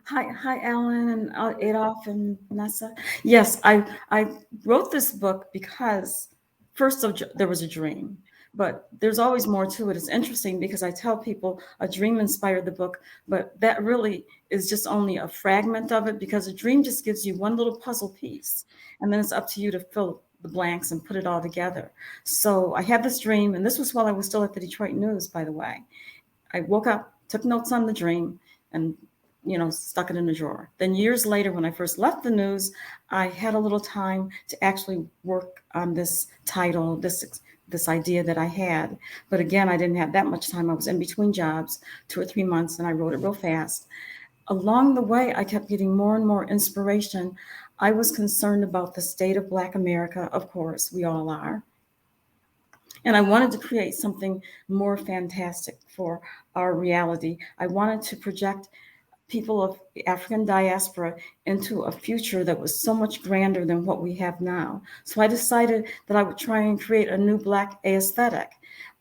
Hi, Allan and Adolph and Vanessa. Yes, I wrote this book because first there was a dream, but there's always more to it. It's interesting because I tell people a dream inspired the book, but that really is just only a fragment of it because a dream just gives you one little puzzle piece, and then it's up to you to fill the blanks and put it all together. So I had this dream, and this was while I was still at the Detroit News, by the way. I woke up, took notes on the dream, and stuck it in a drawer. Then years later, when I first left the news, I had a little time to actually work on this title, this idea that I had. But again, I didn't have that much time. I was in between jobs, 2 or 3 months, and I wrote it real fast. Along the way, I kept getting more and more inspiration. I was concerned about the state of Black America. Of course, we all are. And I wanted to create something more fantastic for our reality. I wanted to project people of the African diaspora into a future that was so much grander than what we have now. So I decided that I would try and create a new Black aesthetic.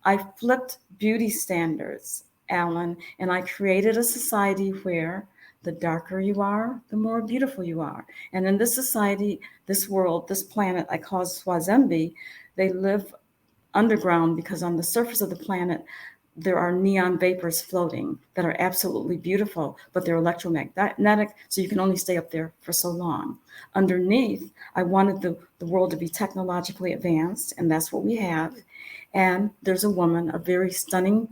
I flipped beauty standards, Allan, and I created a society where the darker you are, the more beautiful you are. And in this society, this world, this planet I call Swazembe, they live underground because on the surface of the planet, there are neon vapors floating that are absolutely beautiful, but they're electromagnetic, so you can only stay up there for so long. Underneath, I wanted the world to be technologically advanced, and that's what we have. And there's a woman, a very stunning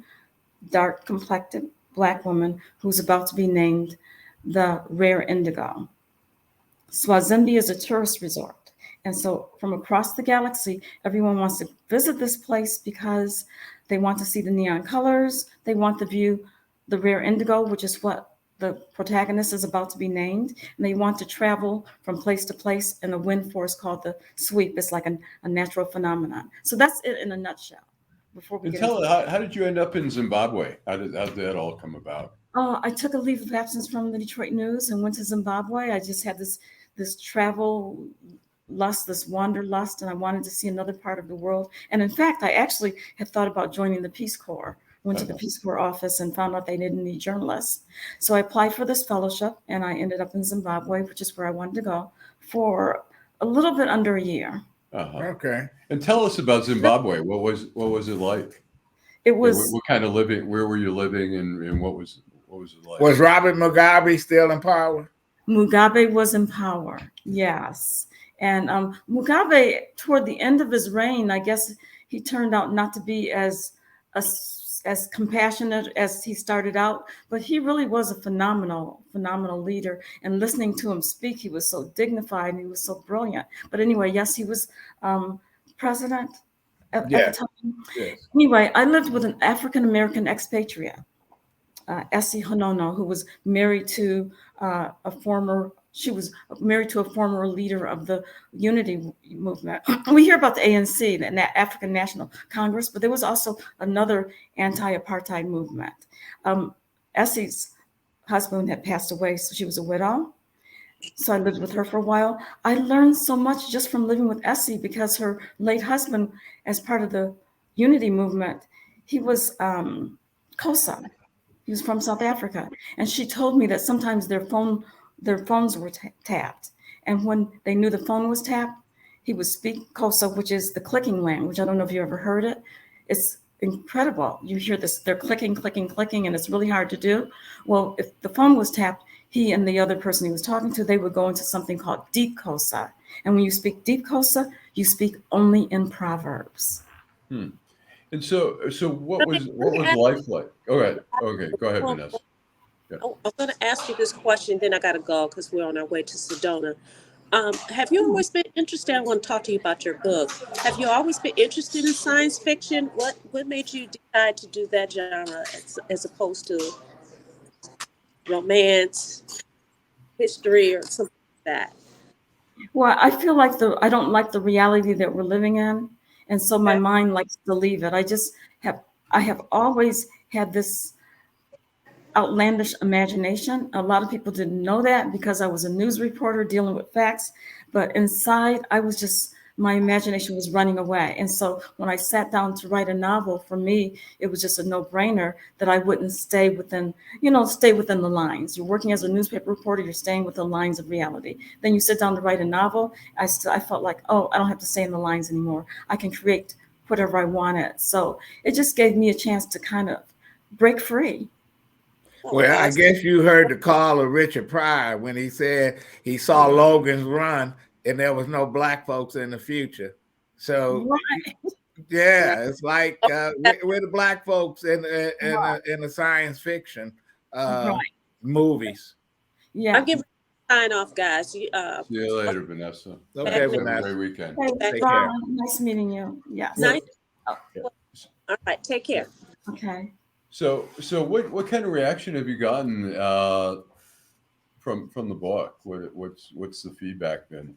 dark complected Black woman who's about to be named the rare indigo. Swazimbi is a tourist resort. And so from across the galaxy, everyone wants to visit this place because they want to see the neon colors. They want to view the rare indigo, which is what the protagonist is about to be named. And they want to travel from place to place in a wind force called the sweep. It's like a natural phenomenon. So that's it in a nutshell. Before we And get tell into how did you end up in Zimbabwe? How did that all come about? I took a leave of absence from the Detroit News and went to Zimbabwe. I just had this travel lust, this wanderlust, and I wanted to see another part of the world. And in fact, I actually had thought about joining the Peace Corps. Went to the Peace Corps office and found out they didn't need journalists. So I applied for this fellowship, and I ended up in Zimbabwe, which is where I wanted to go, for a little bit under a year. Okay. And tell us about Zimbabwe. What was it like? It was What kind of living? Where were you living, and what was it like? Was Robert Mugabe still in power? Mugabe was in power, yes. And Mugabe, toward the end of his reign, I guess he turned out not to be as compassionate as he started out, but he really was a phenomenal leader. And listening to him speak, he was so dignified and he was so brilliant. But anyway, yes, he was president at the time. Yes. Anyway, I lived with an African-American expatriate, Essie Honono, who was married to she was married to a former leader of the Unity movement. We hear about the ANC, the African National Congress, but there was also another anti-apartheid movement. Essie's husband had passed away, so she was a widow. So I lived with her for a while. I learned so much just from living with Essie because her late husband, as part of the Unity movement, he was COSA. He was from South Africa. And she told me that sometimes their phones were tapped. And when they knew the phone was tapped, he would speak Xhosa, which is the clicking language. I don't know if you ever heard it. It's incredible. You hear this, they're clicking, and it's really hard to do. Well, if the phone was tapped, he and the other person he was talking to, they would go into something called deep Xhosa. And when you speak deep Xhosa, you speak only in proverbs. And so what was life like? Okay, go ahead, Vanessa. Yeah. I'm going to ask you this question, then I got to go because we're on our way to Sedona. Have you always been interested? I want to talk to you about your book. Have you always been interested in science fiction? What made you decide to do that genre as opposed to romance, history, or something like that? Well, I feel like I don't like the reality that we're living in. And so my mind likes to leave it. I have always had this outlandish imagination. A lot of people didn't know that because I was a news reporter dealing with facts, but inside my imagination was running away. And so when I sat down to write a novel, for me, it was just a no-brainer that I wouldn't stay within the lines. You're working as a newspaper reporter, you're staying within the lines of reality. Then you sit down to write a novel, I felt like, oh, I don't have to stay in the lines anymore. I can create whatever I wanted. So it just gave me a chance to kind of break free. Well, I guess you heard the call of Richard Pryor when he said he saw Logan's Run and there was no Black folks in the future. So, yeah, it's like we're the Black folks in the science fiction movies. Yeah. I'm giving you a sign off, guys. See you later, Vanessa. Okay, Have Vanessa. a great weekend. Take care. Nice meeting you. Yes. Nice. All right, take care. Okay. So what kind of reaction have you gotten from the book? What's the feedback been?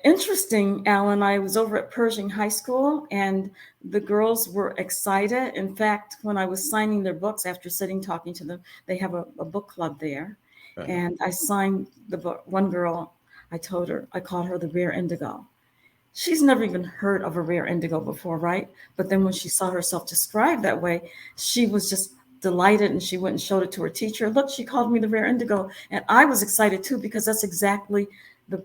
Interesting, Allan. I was over at Pershing High School and the girls were excited. In fact, when I was signing their books after talking to them, they have a book club there. And I signed the book. One girl, I called her the Rare Indigo. She's never even heard of a rare indigo before, right? But then when she saw herself described that way, she was just delighted and she went and showed it to her teacher. Look, she called me the rare indigo. And I was excited too, because that's exactly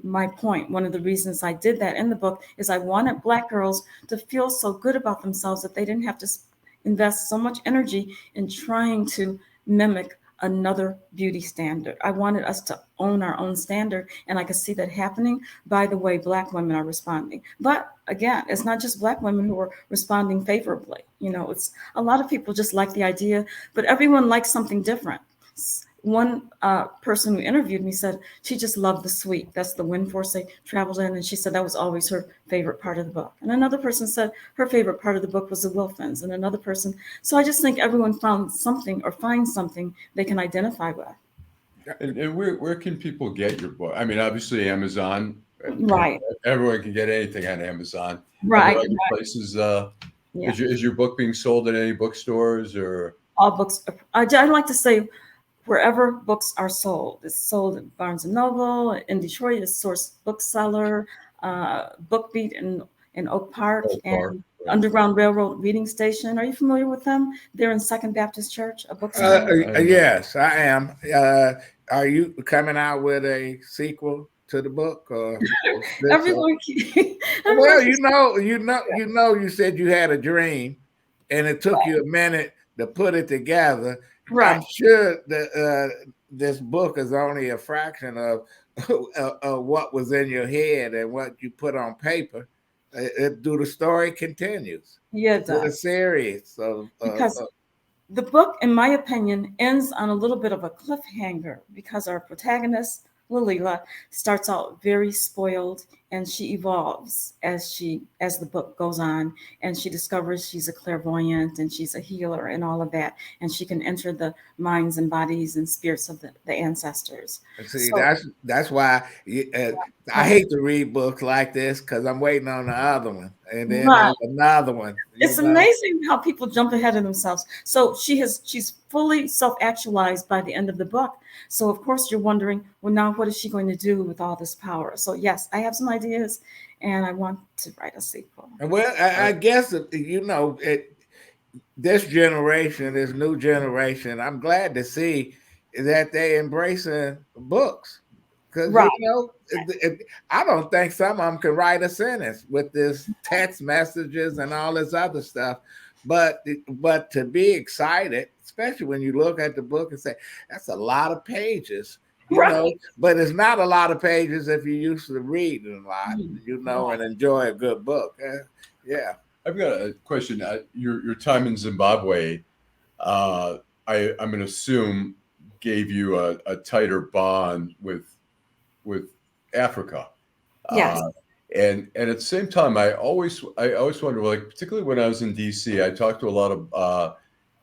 my point. One of the reasons I did that in the book is I wanted Black girls to feel so good about themselves that they didn't have to invest so much energy in trying to mimic another beauty standard. I wanted us to own our own standard, and I could see that happening by the way Black women are responding. But again, it's not just Black women who are responding favorably. You know, it's a lot of people just like the idea, but everyone likes something different. One person who interviewed me said she just loved the suite. That's the wind force they traveled in. And she said that was always her favorite part of the book. And another person said her favorite part of the book was the Wilfins. And another person. So I just think everyone found something or finds something they can identify with. And where can people get your book? I mean, obviously Amazon. Right. Everyone can get anything on Amazon. Right. Other places. Yeah. Is your book being sold at any bookstores or? All books. I'd like to say wherever books are sold. It's sold at Barnes & Noble. In Detroit, it's Source Bookseller, BookBeat in Oak Park, and Underground Railroad Reading Station. Are you familiar with them? They're in Second Baptist Church, a bookstore. Yes, I am. Are you coming out with a sequel to the book? Or everyone, well, you said you had a dream, and it took you a minute to put it together. Right. I'm sure that this book is only a fraction of what was in your head and what you put on paper. The story continues. Yeah, it does. The series. Because the book, in my opinion, ends on a little bit of a cliffhanger because our protagonist, Lalila, starts out very spoiled, and she evolves as the book goes on, and she discovers she's a clairvoyant and she's a healer and all of that, and she can enter the minds and bodies and spirits of the ancestors. See, that's why I hate to read books like this, because I'm waiting on the other one, and then there's another one. It's amazing how people jump ahead of themselves. So she's fully self-actualized by the end of the book. So of course you're wondering, well, now what is she going to do with all this power? So yes, I have some ideas, and I want to write a sequel. Well, I guess this generation, this new generation, I'm glad to see that they embracing books, because I don't think some of them can write a sentence with this text messages and all this other stuff. But to be excited, especially when you look at the book and say, that's a lot of pages, you know, but it's not a lot of pages if you're used to reading a lot, and enjoy a good book. Yeah. I've got a question. Your time in Zimbabwe, I'm going to assume, gave you a tighter bond with Africa. Yes. And at the same time, I always wonder, like, particularly when I was in DC, I talked to a lot of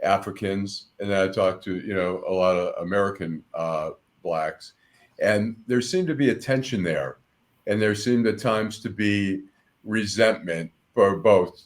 Africans, and then I talked to a lot of American Blacks, and there seemed to be a tension there, and there seemed at times to be resentment for both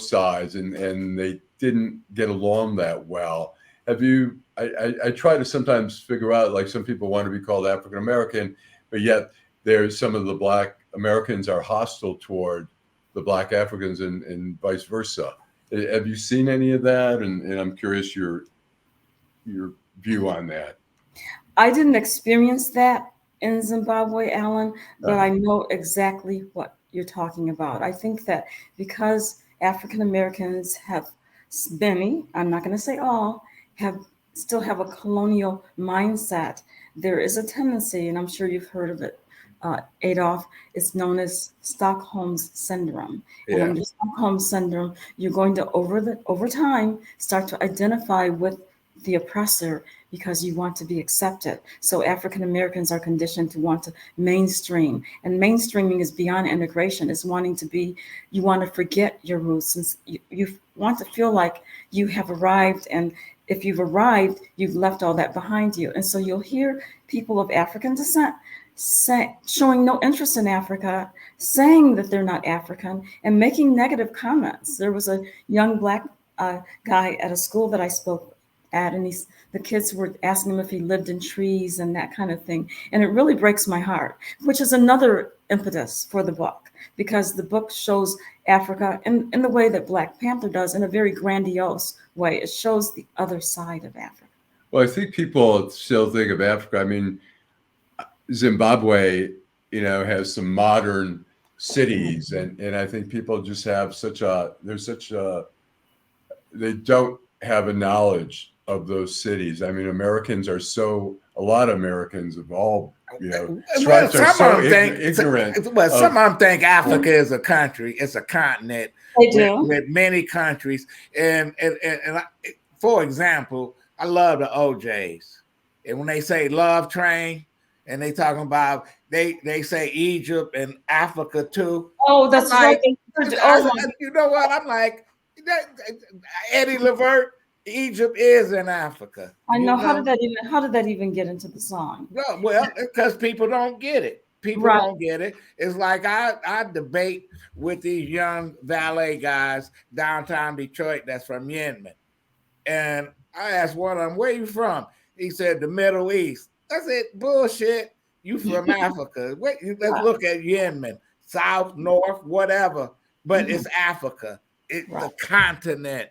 sides, and they didn't get along that well. Have you? I try to sometimes figure out, like, some people want to be called African American, but yet there's some of the Black Americans are hostile toward the Black Africans and vice versa. Have you seen any of that? And I'm curious your view on that. I didn't experience that in Zimbabwe, Allan, but I know exactly what you're talking about. I think that because African Americans have many, I'm not going to say all, still have a colonial mindset, there is a tendency, and I'm sure you've heard of it, Adolph, it's known as Stockholm's syndrome. Yeah. And under Stockholm syndrome, you're going to over time start to identify with the oppressor because you want to be accepted. So African Americans are conditioned to want to mainstream, and mainstreaming is beyond integration. It's you want to forget your roots, since you want to feel like you have arrived, and if you've arrived, you've left all that behind you. And so you'll hear people of African descent showing no interest in Africa, saying that they're not African, and making negative comments. There was a young Black guy at a school that I spoke at, and the kids were asking him if he lived in trees and that kind of thing. And it really breaks my heart, which is another impetus for the book, because the book shows Africa in the way that Black Panther does, in a very grandiose way. It shows the other side of Africa. Well, I think people still think of Africa. I mean, Zimbabwe, has some modern cities, and I think people just have they don't have a knowledge of those cities. I mean, a lot of Americans of all, stripes are so ignorant. Well, some of them think Africa is a country. It's a continent with many countries. And for example, I love the OJs. And when they say love train, and they talking about they say Egypt and Africa too. Oh, that's right. You know what? I'm like, Eddie Levert, Egypt is in Africa. I know. How did that even get into the song? No, well, because people don't get it. People don't get it. It's like I debate with these young valet guys downtown Detroit that's from Yemen. And I asked one of them, where you from? He said, the Middle East. I said, bullshit. You from Africa. Let's look at Yemen, South, North, whatever. But it's Africa. It's the continent.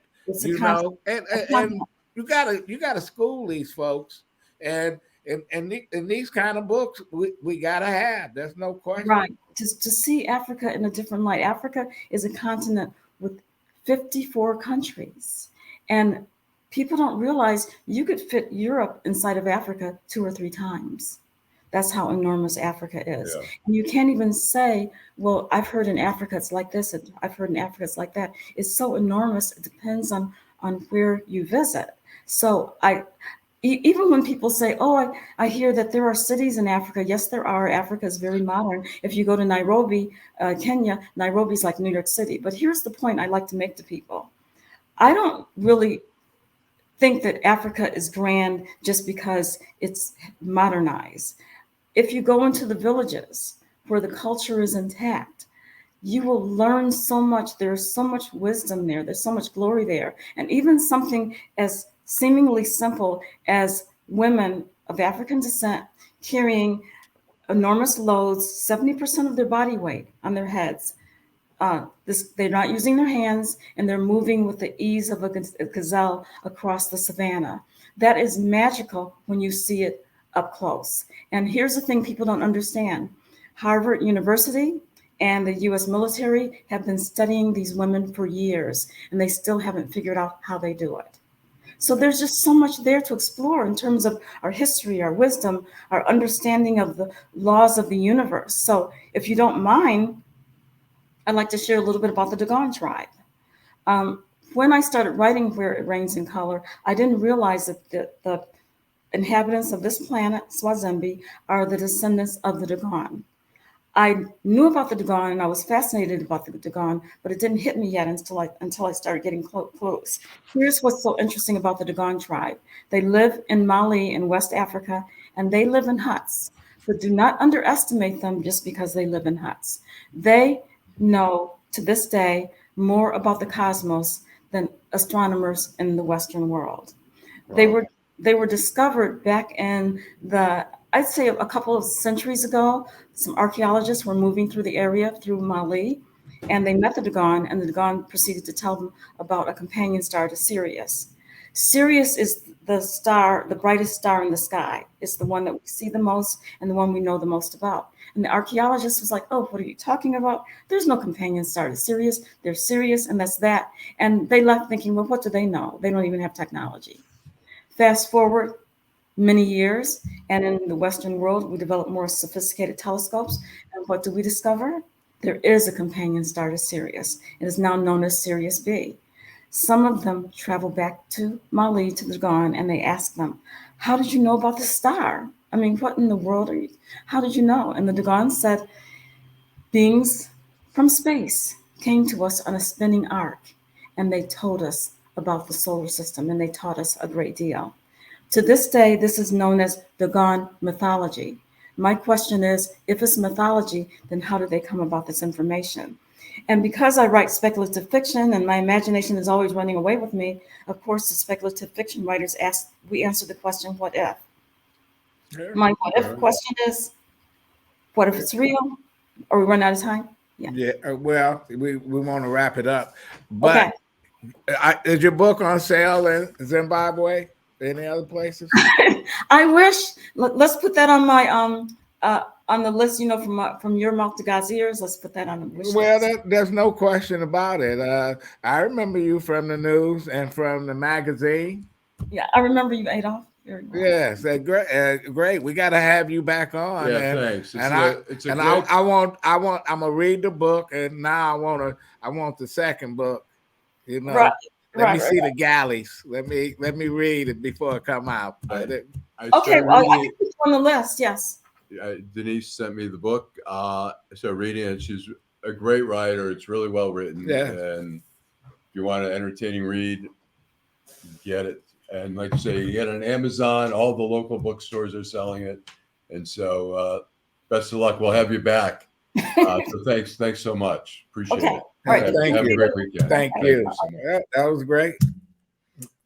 And you gotta school these folks. And these kind of books we gotta have. There's no question. Right. To see Africa in a different light. Africa is a continent with 54 countries. And people don't realize you could fit Europe inside of Africa 2 or 3 times. That's how enormous Africa is. Yeah. And you can't even say, well, I've heard in Africa it's like this, and I've heard in Africa it's like that. It's so enormous. It depends on where you visit. So even when people say, oh, I hear that there are cities in Africa. Yes, there are. Africa is very modern. If you go to Nairobi, Kenya, Nairobi's like New York City. But here's the point I like to make to people. I don't really think that Africa is grand just because it's modernized. If you go into the villages where the culture is intact, you will learn so much. There's so much wisdom there. There's so much glory there. And even something as seemingly simple as women of African descent carrying enormous loads, 70% of their body weight on their heads. They're not using their hands, and they're moving with the ease of a gazelle across the savannah. That is magical when you see it up close. And here's the thing people don't understand. Harvard University and the US military have been studying these women for years, and they still haven't figured out how they do it. So there's just so much there to explore in terms of our history, our wisdom, our understanding of the laws of the universe. So if you don't mind, I'd like to share a little bit about the Dogon tribe. When I started writing Where It Rains in Color, I didn't realize that the inhabitants of this planet, Swazembe, are the descendants of the Dogon. I knew about the Dogon and I was fascinated about the Dogon, but it didn't hit me yet until I started getting close. Here's what's so interesting about the Dogon tribe. They live in Mali in West Africa, and they live in huts. But do not underestimate them just because they live in huts. They know to this day more about the cosmos than astronomers in the Western world. Wow. They were discovered back in I'd say a couple of centuries ago. Some archaeologists were moving through the area through Mali, and they met the Dogon, and the Dogon proceeded to tell them about a companion star to Sirius. Sirius is the star, the brightest star in the sky. It's the one that we see the most and the one we know the most about. And the archaeologist was like, oh, what are you talking about? There's no companion star to Sirius. There's Sirius, and that's that. And they left thinking, well, what do they know? They don't even have technology. Fast forward many years, and in the Western world, we developed more sophisticated telescopes. And what do we discover? There is a companion star to Sirius. It is now known as Sirius B. Some of them travel back to Mali, to the Dogon, and they ask them, how did you know about the star? I mean, what in the world how did you know? And the Dogon said, beings from space came to us on a spinning arc, and they told us about the solar system, and they taught us a great deal. To this day, this is known as Dogon mythology. My question is, if it's mythology, then how did they come about this information? And because I write speculative fiction and my imagination is always running away with me, of course, the speculative fiction writers we answer the question, what if? My what if question is, what if it's real? Or we run out of time? Yeah. Well, we want to wrap it up. But okay. Is your book on sale in Zimbabwe? Any other places? I wish. Let's put that on my on the list. From your mouth to God's ears. Let's put that on the wish list. Well, there's no question about it. I remember you from the news and from the magazine. Yeah, I remember you, Adolph. Very well. Yes, great. We got to have you back on. Yeah, and, thanks. And I'm gonna read the book, and now I want the second book. You know, Right. let me see the galleys. Let me read it before it come out. Okay, well, I think it's on the list. Yes. Denise sent me the book. So reading it, she's a great writer. It's really well written. Yeah. And if you want an entertaining read, get it. And like you say, you get it on Amazon. All the local bookstores are selling it. And so best of luck. We'll have you back. So thanks so much. Appreciate it. All right. Thank you. A great weekend. Thank you. So much. That was great.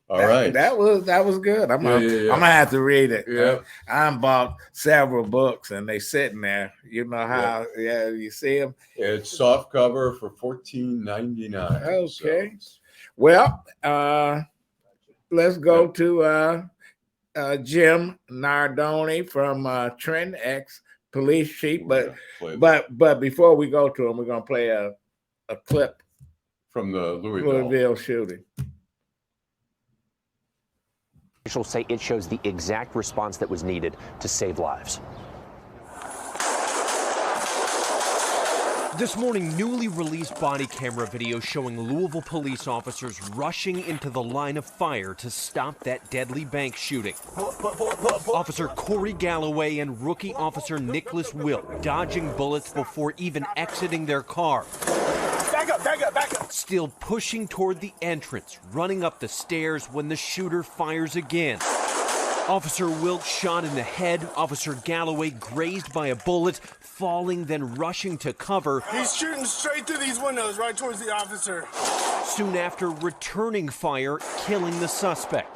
All right. That was good. I'm gonna have to read it. Yeah. I bought several books and they sitting there. You know how you see them. It's soft cover for $14.99. Okay. So. Well, let's go to Jim Nardone from Trenton, ex-police chief. But before we go to him, we're gonna play a clip from the Louisville shooting. Officials say it shows the exact response that was needed to save lives. This morning, newly released body camera video showing Louisville police officers rushing into the line of fire to stop that deadly bank shooting. Officer Corey Galloway and rookie officer Nicholas Wilk dodging bullets before even exiting their car. Back up. Still pushing toward the entrance, running up the stairs when the shooter fires again. Officer Wilk shot in the head. Officer Galloway grazed by a bullet, falling, then rushing to cover. He's shooting straight through these windows, right towards the officer. Soon after, returning fire, killing the suspect.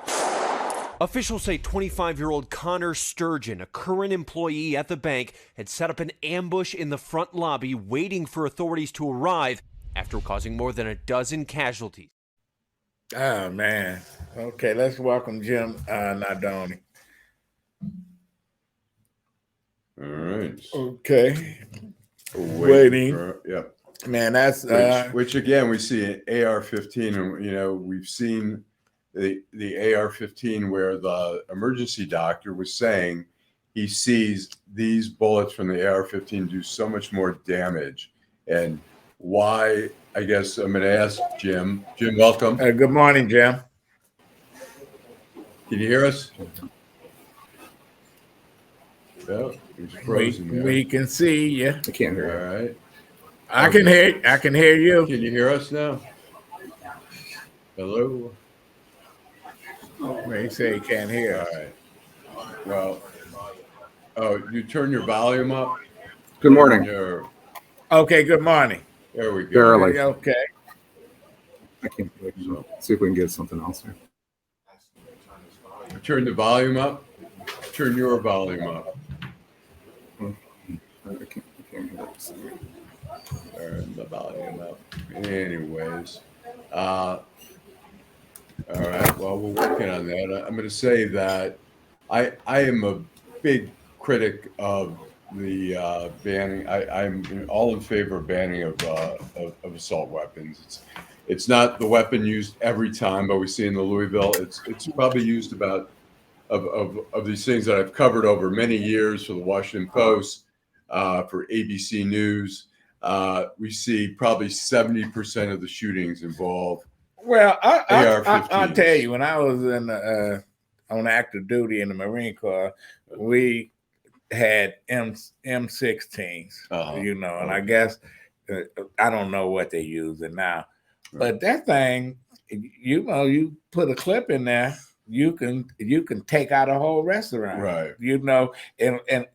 Officials say 25-year-old Connor Sturgeon, a current employee at the bank, had set up an ambush in the front lobby, waiting for authorities to arrive after causing more than a dozen casualties. Oh, man. Okay, let's welcome Jim Nardone. All right. Okay. Waiting. Yep. Man, that's which again we see in AR-15, and we've seen the AR-15 where the emergency doctor was saying he sees these bullets from the AR-15 do so much more damage, and why? I guess I'm going to ask Jim. Jim, welcome. Good morning, Jim. Can you hear us? Yeah, he's frozen. We can see you. I can't hear you. All right. I can hear you. Can you hear us now? Hello? They say he can't hear. All right. Well, you turn your volume up. Good morning. Okay, good morning. There we go. Barely. Okay. I can't wait to see if we can get something else here. Turn the volume up. Turn your volume up. I can't hear this. Turn the volume up. Anyways. All right. Well, we're working on that. I'm going to say that I am a big critic of the banning. I'm all in favor of banning of assault weapons. It's not the weapon used every time, but we see in the Louisville, it's probably used about of these things that I've covered over many years for the Washington Post, for ABC News. We see probably 70% of the shootings involve. Well, I'll tell you, when I was on active duty in the Marine Corps, we had M16s, and I guess I don't know what they're using now, but that thing, you put a clip in there, you can take out a whole restaurant, right? In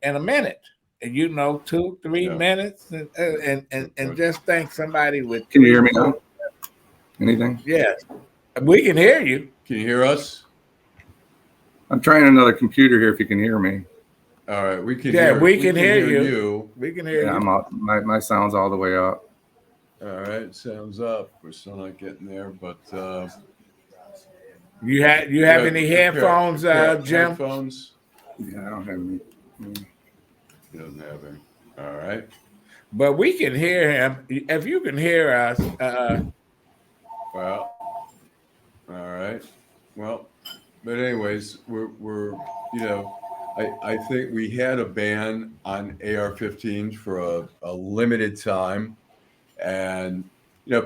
a minute, 2-3 minutes, and just think somebody would. Can you hear me now? Anything? Yes, we can hear you. Can you hear us? I'm trying another computer here. If you can hear me. All right, we can. Yeah, hear, we can hear you. We can hear you. I'm up. My sound's all the way up. All right, sounds up. We're still not getting there, but you have any headphones, Jim? Headphones? Yeah, I don't have any. He doesn't have any. All right, but we can hear him. If you can hear us, well, all right. Well, But anyways, we're you know, I think we had a ban on AR-15s for a limited time, and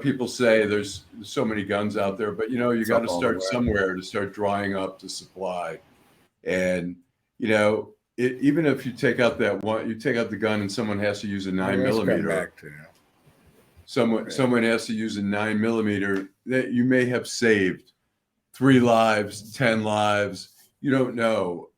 people say there's so many guns out there, but you got to start somewhere to start drying up the supply. And even if you take out that one, you take out the gun and someone has to use a 9mm. Someone has to use a 9mm, that you may have saved 3 lives, 10 lives. You don't know.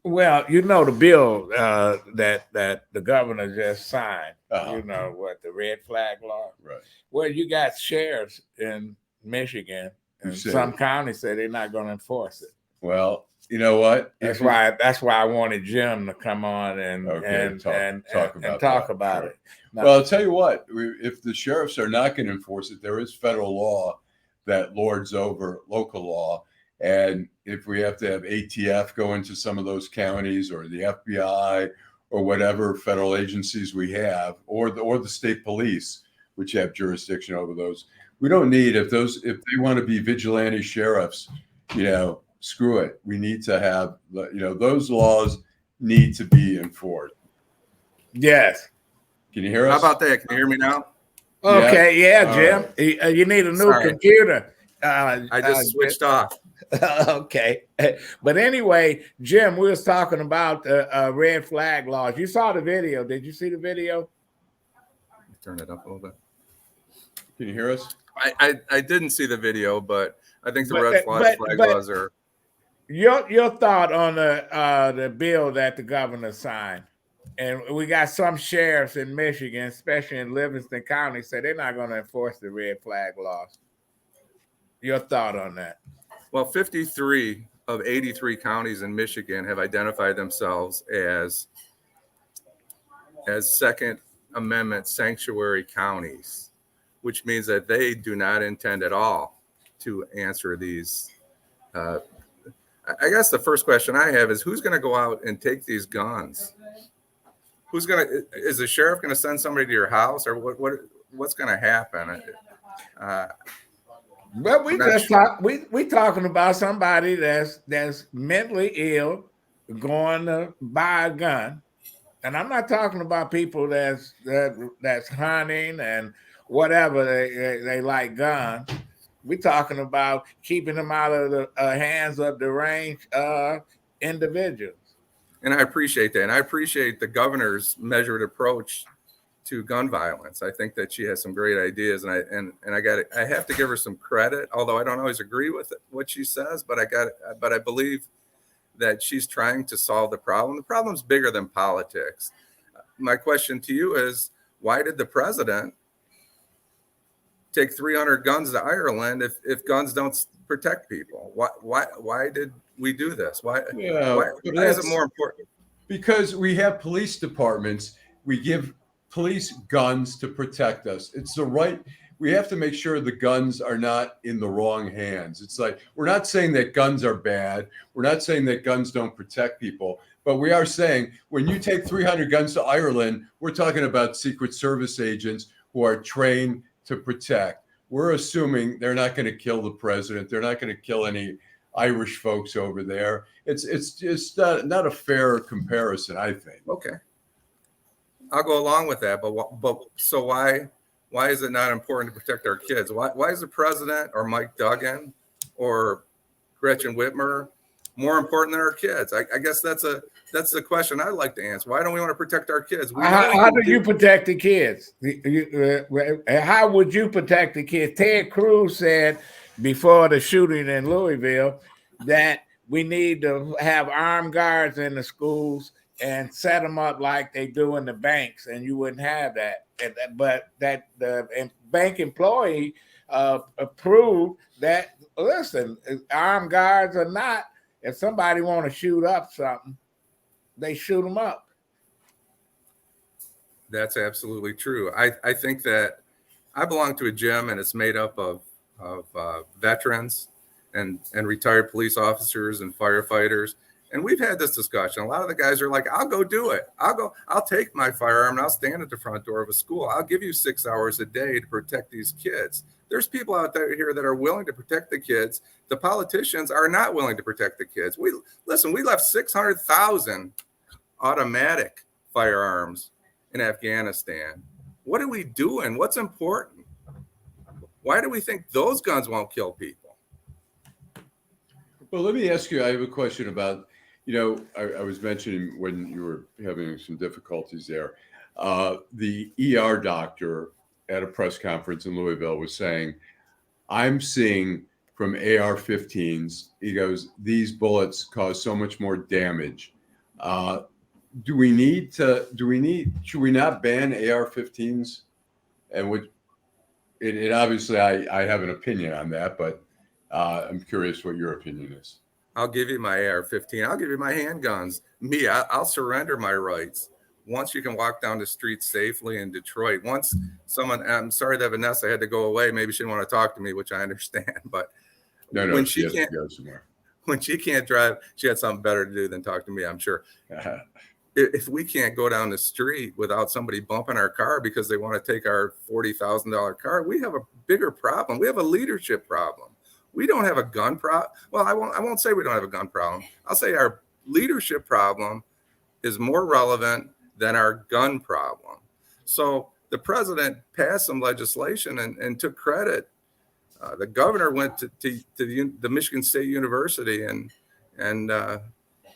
Well, the bill that the governor just signed. What, the red flag law? Right. Well, you got sheriffs in Michigan, and some counties say they're not going to enforce it. Well, you know what? That's why I wanted Jim to come on and talk about it. Now, well, I'll tell you what. If the sheriffs are not going to enforce it, there is federal law that lords over local law. And if we have to have ATF go into some of those counties, or the FBI, or whatever federal agencies we have, or the state police, which have jurisdiction over those, we don't need, if they want to be vigilante sheriffs, screw it. We need to have, those laws need to be enforced. Yes. Can you hear us? How about that? Can you hear me now? Okay. Yeah, Jim. Right. You need a new computer. I just switched off. Okay. But anyway, Jim, we was talking about red flag laws. You saw the video. Did you see the video? Turn it up a little bit. Can you hear us? I didn't see the video, but I think the red flag laws are. Your thought on the bill that the governor signed. And we got some sheriffs in Michigan, especially in Livingston County, say they're not going to enforce the red flag laws. Your thought on that? Well, 53 of 83 counties in Michigan have identified themselves as Second Amendment sanctuary counties, which means that they do not intend at all to answer these. I guess the first question I have is, who's going to go out and take these guns? Is the sheriff going to send somebody to your house, or what's going to happen? But we talking about somebody that's mentally ill going to buy a gun, and I'm not talking about people that's hunting and whatever they like guns. We're talking about keeping them out of the hands of deranged individuals. And I appreciate that, and I appreciate the governor's measured approach to gun violence. I think that she has some great ideas, and I have to give her some credit, although I don't always agree with what she says, but I believe that she's trying to solve the problem. The problem's bigger than politics. My question to you is, why did the president take 300 guns to Ireland if guns don't protect people? Why did we do this? Why is it more important? Because we have police departments. We give police guns to protect us. It's the right. We have to make sure the guns are not in the wrong hands. It's like, we're not saying that guns are bad. We're not saying that guns don't protect people. But we are saying, when you take 300 guns to Ireland, we're talking about Secret Service agents who are trained to protect. We're assuming they're not going to kill the president. They're not going to kill any Irish folks over there. It's just not a fair comparison, I think. Okay, I'll go along with that. But so why is it not important to protect our kids? Why is the president or Mike Duggan or Gretchen Whitmer more important than our kids? I guess that's the question I'd like to answer. Why don't we want to protect our kids? How do you protect the kids? How would you protect the kids? Ted Cruz said before the shooting in Louisville that we need to have armed guards in the schools and set them up like they do in the banks, and you wouldn't have that. But that the bank employee approved that. Listen, armed guards or not, if somebody want to shoot up something, they shoot them up. That's absolutely true. I think that I belong to a gym, and it's made up of veterans and retired police officers and firefighters. And we've had this discussion. A lot of the guys are like, I'll go do it. I'll take my firearm and I'll stand at the front door of a school. I'll give you 6 hours a day to protect these kids. There's people out there here that are willing to protect the kids. The politicians are not willing to protect the kids. We left 600,000 automatic firearms in Afghanistan. What are we doing? What's important? Why do we think those guns won't kill people? Well, let me ask you, I have a question about, I was mentioning when you were having some difficulties there, the ER doctor at a press conference in Louisville was saying, I'm seeing from AR-15s, he goes, these bullets cause so much more damage. Should we not ban AR-15s? And it obviously, I have an opinion on that, but I'm curious what your opinion is. I'll give you my AR-15. I'll give you my handguns. I'll surrender my rights. Once you can walk down the street safely in Detroit, I'm sorry that Vanessa had to go away. Maybe she didn't want to talk to me, which I understand. But when she can't go somewhere, when she can't drive, she had something better to do than talk to me, I'm sure. If we can't go down the street without somebody bumping our car because they want to take our $40,000 car, we have a bigger problem. We have a leadership problem. We don't have a gun problem. Well, I won't say we don't have a gun problem. I'll say our leadership problem is more relevant than our gun problem. So the president passed some legislation and took credit. The governor went to the Michigan State University and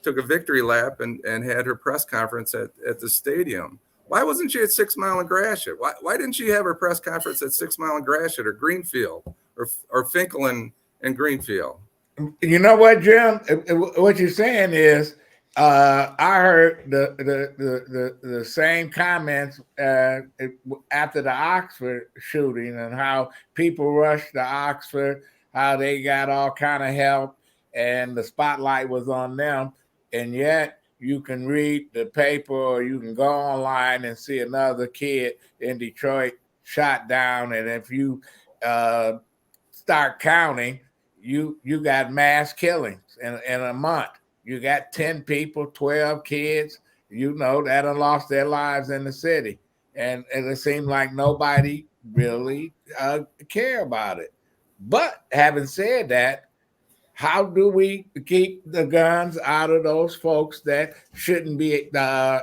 took a victory lap and had her press conference at the stadium. Why wasn't she at 6 Mile and Gratiot? Why didn't she have her press conference at 6 Mile and Gratiot or Greenfield or Finkel and Greenfield? You know what, Jim? What you're saying is, I heard the same comments after the Oxford shooting and how people rushed to Oxford, how they got all kind of help, and the spotlight was on them. And yet you can read the paper or you can go online and see another kid in Detroit shot down. And if you start counting, you got mass killings in a month. You got 10 people, 12 kids, that have lost their lives in the city. And it seems like nobody really care about it. But having said that, how do we keep the guns out of those folks that shouldn't be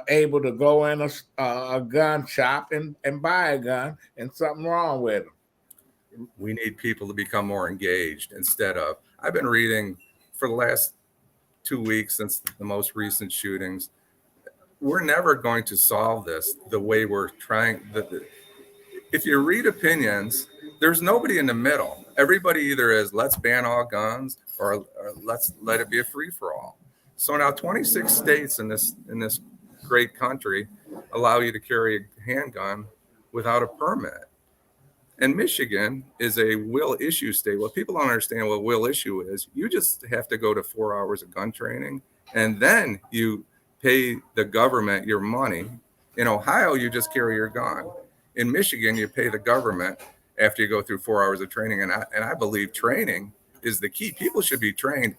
able to go in a gun shop and buy a gun and something wrong with them? We need people to become more engaged instead of, I've been reading for the last 2 weeks since the most recent shootings. We're never going to solve this the way we're trying. If you read opinions, there's nobody in the middle. Everybody either is, let's ban all guns or let's let it be a free-for-all. So now 26 states in this great country allow you to carry a handgun without a permit. And Michigan is a will issue state. Well, people don't understand what will issue is. You just have to go to 4 hours of gun training, and then you pay the government your money. In Ohio, you just carry your gun. In Michigan, you pay the government after you go through 4 hours of training. And I believe training is the key. People should be trained.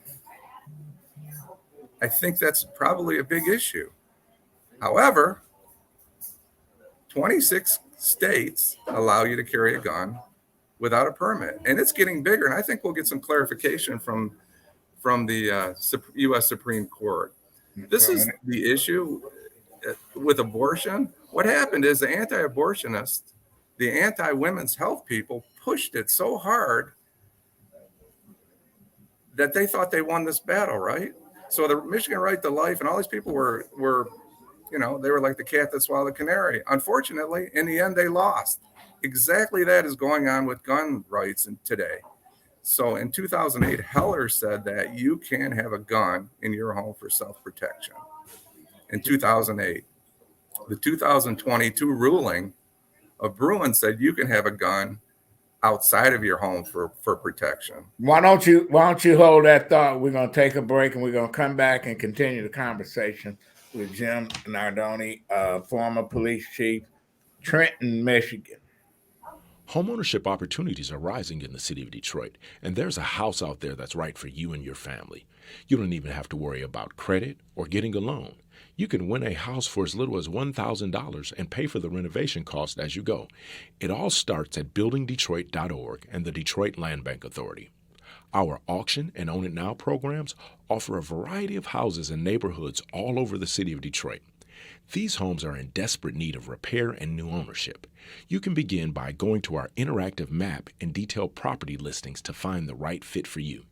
I think that's probably a big issue. However, 26 states allow you to carry a gun without a permit, and it's getting bigger. And I think we'll get some clarification from the U.S. Supreme Court. This is the issue with abortion. What happened is the anti-abortionists, the anti-women's health people pushed it so hard that they thought they won this battle, right? So the Michigan Right to Life and all these people were they were like the cat that swallowed the canary. Unfortunately, in the end, they lost. Exactly that is going on with gun rights today. So in 2008, Heller said that you can have a gun in your home for self-protection. In 2008, the 2022 ruling of Bruin said you can have a gun outside of your home for protection. Why don't you hold that thought? We're going to take a break and we're going to come back and continue the conversation with Jim Nardone, former police chief, Trenton, Michigan. Homeownership opportunities are rising in the city of Detroit, and there's a house out there that's right for you and your family. You don't even have to worry about credit or getting a loan. You can win a house for as little as $1,000 and pay for the renovation cost as you go. It all starts at buildingdetroit.org and the Detroit Land Bank Authority. Our auction and Own It Now programs offer a variety of houses in neighborhoods all over the city of Detroit. These homes are in desperate need of repair and new ownership. You can begin by going to our interactive map and detailed property listings to find the right fit for you.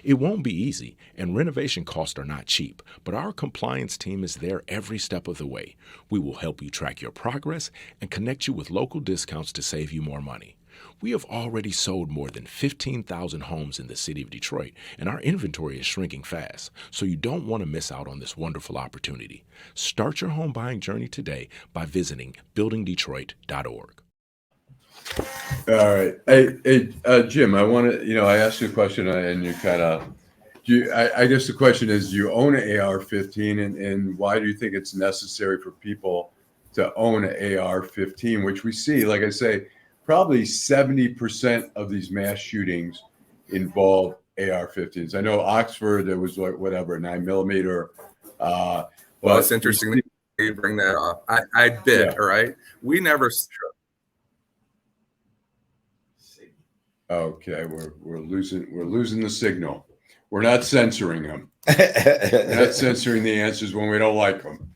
It won't be easy, and renovation costs are not cheap, but our compliance team is there every step of the way. We will help you track your progress and connect you with local discounts to save you more money. We have already sold more than 15,000 homes in the city of Detroit, and our inventory is shrinking fast, so you don't want to miss out on this wonderful opportunity. Start your home buying journey today by visiting buildingdetroit.org. All right. Hey, Jim, I want to, I asked you a question and you kind of, I guess the question is, do you own an AR-15 and why do you think it's necessary for people to own an AR-15, which we see, like I say, probably 70% of these mass shootings involve AR-15s. I know Oxford, there was like whatever, 9mm. Well, it's interesting that you bring that up. I bid, all right? We never... Okay, we're losing the signal. We're not censoring them. We're not censoring the answers when we don't like them.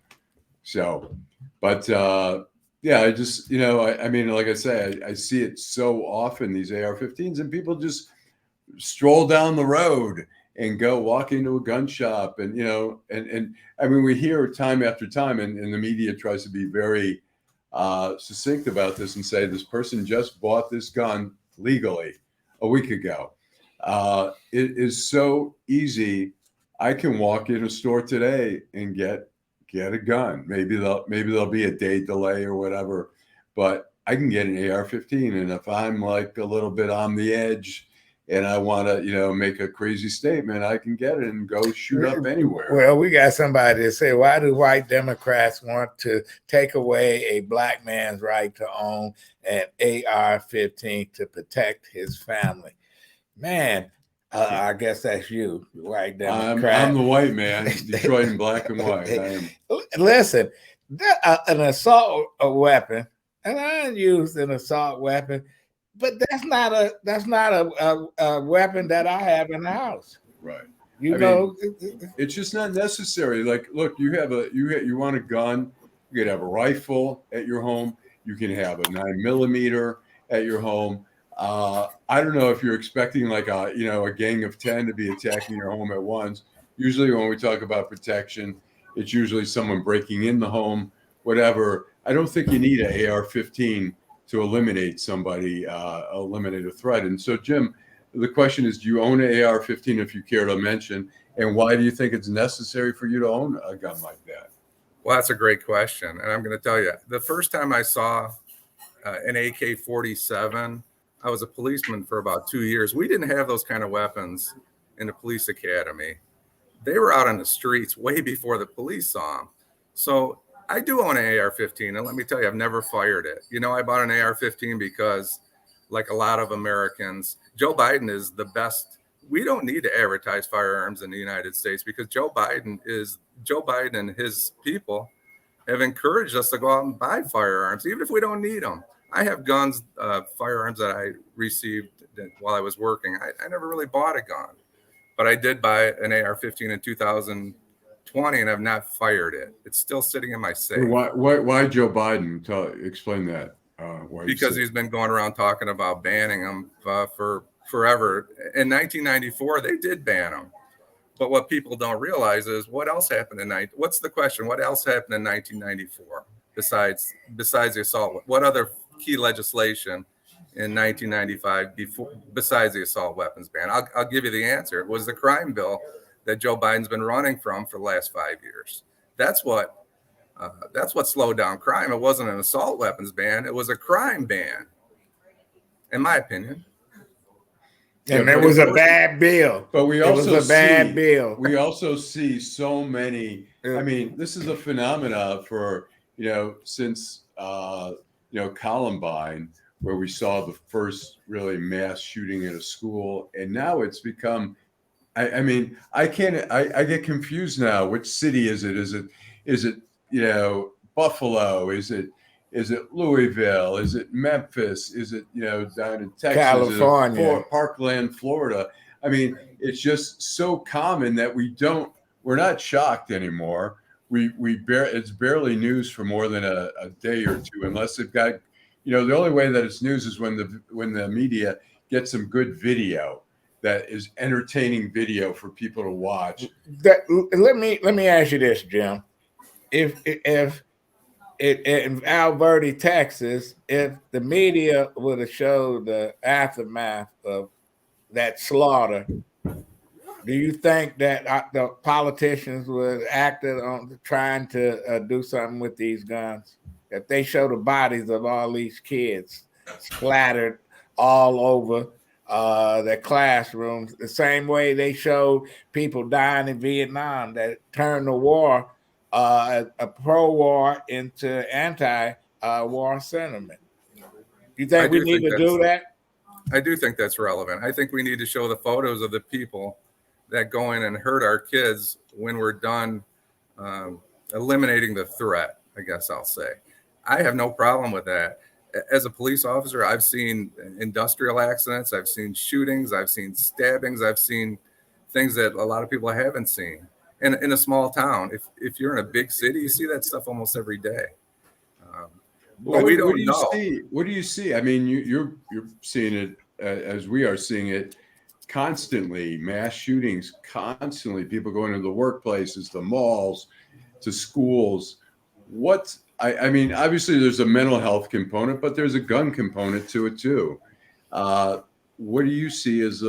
So, but yeah, I just I mean, like I say, I see it so often, these AR-15s, and people just stroll down the road and go walk into a gun shop, and and I mean, we hear time after time, and the media tries to be very succinct about this and say this person just bought this gun legally a week ago. It is so easy. I can walk in a store today and get a gun. Maybe there'll be a day delay or whatever, but I can get an AR-15. And if I'm like a little bit on the edge and I want to, make a crazy statement, I can get it and go shoot up anywhere. Well, we got somebody to say, why do white Democrats want to take away a black man's right to own an AR-15 to protect his family? Man, I guess that's you, white Democrat. I'm the white man, Detroit in black and white. I am. Listen, an assault weapon, and I used an assault weapon, but that's not a weapon that I have in the house. Right. I mean, it's just not necessary. Like, look, you want a gun, you could have a rifle at your home, you can have a 9mm at your home. I don't know if you're expecting like a gang of 10 to be attacking your home at once. Usually when we talk about protection, it's usually someone breaking in the home, whatever. I don't think you need an AR-15 to eliminate somebody, eliminate a threat. And so, Jim, the question is, do you own an AR-15 if you care to mention, and why do you think it's necessary for you to own a gun like that? Well, that's a great question. And I'm going to tell you, the first time I saw an AK-47, I was a policeman for about 2 years. We didn't have those kind of weapons in the police academy. They were out on the streets way before the police saw them. So I do own an AR-15, and let me tell you, I've never fired it. I bought an AR-15 because, like a lot of Americans, Joe Biden is the best. We don't need to advertise firearms in the United States because Joe Biden and his people have encouraged us to go out and buy firearms, even if we don't need them. I have guns, firearms that I received while I was working. I never really bought a gun, but I did buy an AR-15 in 2020, and I've not fired it. It's still sitting in my safe. Why Joe Biden? Explain that. Because he's been going around talking about banning them for forever. In 1994, they did ban them. But what people don't realize is what else happened what's the question? What else happened in 1994 besides the assault? What other key legislation in 1995 besides the assault weapons ban? I'll give you the answer. It was the crime bill that Joe Biden's been running from for the last 5 years. That's what slowed down crime. It wasn't an assault weapons ban. It was a crime ban, in my opinion. And it was a bad bill. But we also We also see so many. I mean, this is a phenomena for since Columbine, where we saw the first really mass shooting at a school, and now it's become. I mean, I get confused now. Which city is it? Is it Buffalo? Is it Louisville? Is it Memphis? Is it down in Texas? California, Parkland, Florida? I mean, it's just so common that we're not shocked anymore. It's barely news for more than a day or two, unless they've got, the only way that it's news is when the media gets some good video that is entertaining video for people to watch. Let me ask you this, Jim. If in Alberta, Texas, if the media would have showed the aftermath of that slaughter, do you think that the politicians would acted on trying to do something with these guns? If they show the bodies of all these kids splattered all over their classrooms, the same way they showed people dying in Vietnam, that turned the war, a pro-war, into anti-war sentiment. You think we need to do that? I do think that's relevant. I think we need to show the photos of the people that go in and hurt our kids when we're done eliminating the threat, I guess I'll say. I have no problem with that. As a police officer, I've seen industrial accidents, I've seen shootings, I've seen stabbings, I've seen things that a lot of people haven't seen. And in a small town, if you're in a big city, you see that stuff almost every day. But we don't know. What do you see? I mean, you're seeing it as we are seeing it constantly. Mass shootings, constantly. People going to the workplaces, the malls, to schools. I mean, obviously there's a mental health component, but there's a gun component to it too. What do you see as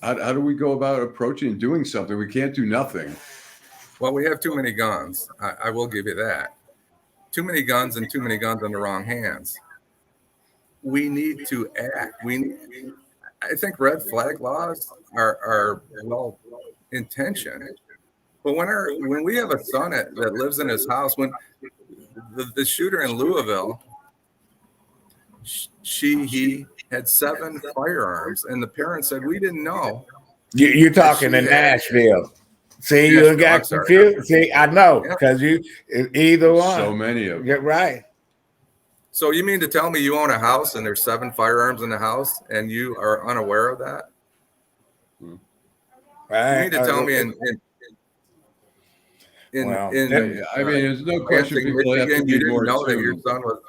how do we go about approaching and doing something? We can't do nothing. Well, we have too many guns. I will give you that. Too many guns and too many guns in the wrong hands. We need to act. I think red flag laws are well intentioned, but when we have a son that lives in his house, when the shooter in Louisville, he had 7 firearms, and the parents said, we didn't know. You're talking in Nashville. See, you got confused. See, I know, because you either one. So many of them. Get right. So you mean to tell me you own a house and there's 7 firearms in the house and you are unaware of that? Right. You mean to tell me I mean, there's no question people have to be more know that your son was.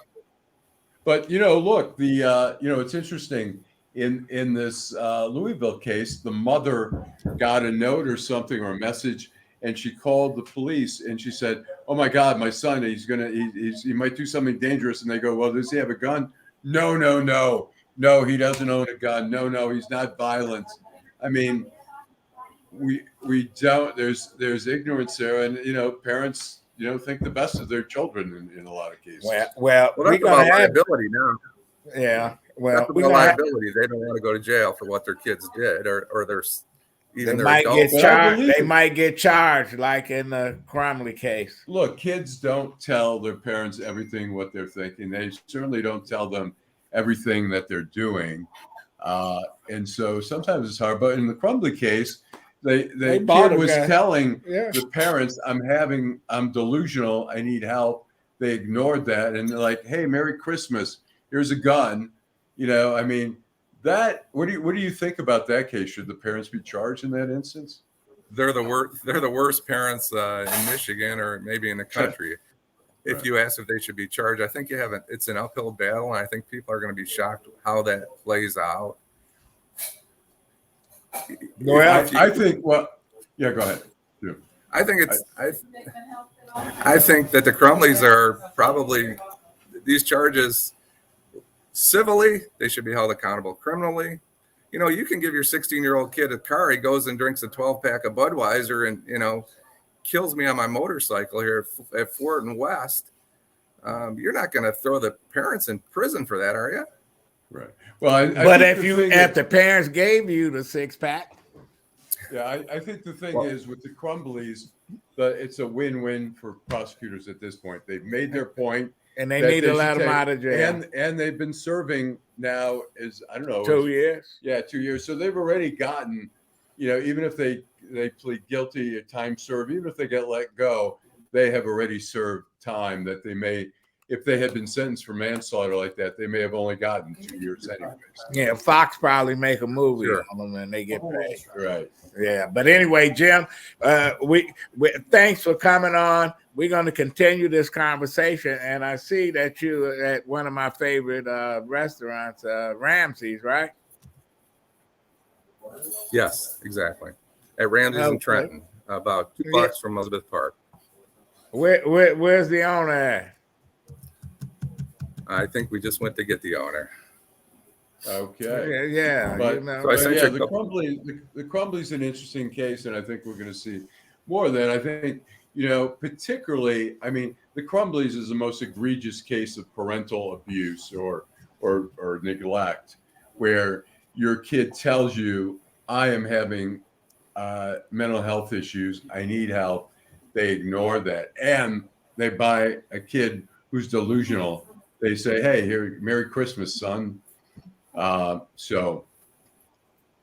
But look, it's interesting. In this Louisville case, the mother got a note or something or a message, and she called the police and she said, "Oh my God, my son, he might do something dangerous." And they go, "Well, does he have a gun?" No, he doesn't own a gun. No, he's not violent. I mean, we don't. There's ignorance there, and parents think the best of their children in a lot of cases. Well, that's about liability now. Yeah. Well, that's liability. They don't want to go to jail for what their kids did, or they might get charged. They might get charged, like in the Cromley case. Look, kids don't tell their parents everything what they're thinking. They certainly don't tell them everything that they're doing, and so sometimes it's hard. But in the Cromley case, the kid was telling the parents, "I'm delusional. I need help." They ignored that, and they're like, "Hey, Merry Christmas. Here's a gun." I mean, that. What do you think about that case? Should the parents be charged in that instance? They're the worst. They're the worst parents in Michigan, or maybe in the country. If you ask if they should be charged, I think it's an uphill battle, and I think people are going to be shocked how that plays out. Well, I think. Well, yeah, go ahead. Yeah. I think I think that the Crumleys are probably these charges. Civilly, they should be held accountable. Criminally, you can give your 16-year-old kid a car. He goes and drinks a 12-pack of Budweiser and, kills me on my motorcycle here at Fort and West. You're not going to throw the parents in prison for that, are you? Right. Well, but if the parents gave you the 6-pack. Yeah, I think the thing is with the Crumbleys, it's a win-win for prosecutors at this point. They've made their point. And they that need to should let them take- out of jail. And they've been serving now is, I don't know, 2 years. Yeah, 2 years. So they've already gotten, even if they plead guilty at time served, even if they get let go, they have already served time that they may, if they had been sentenced for manslaughter like that, they may have only gotten 2 years anyways. Yeah, Fox probably make a movie Sure. on them and they get paid. Right. Yeah, but anyway, Jim, we thanks for coming on. We're going to continue this conversation, and I see that you are at one of my favorite restaurants, Ramsey's, right? Yes, exactly. At Ramsey's in Trenton, about 2 blocks from Elizabeth Park. Where's the owner at? I think we just went to get the owner. Okay. Yeah. But, So I sent you a the Crumbly's an interesting case, and I think we're going to see more of that. I think, particularly, I mean, the Crumblies is the most egregious case of parental abuse or neglect, where your kid tells you, I am having mental health issues, I need help. They ignore that. And they buy a kid who's delusional. They say, hey, here, Merry Christmas, son. So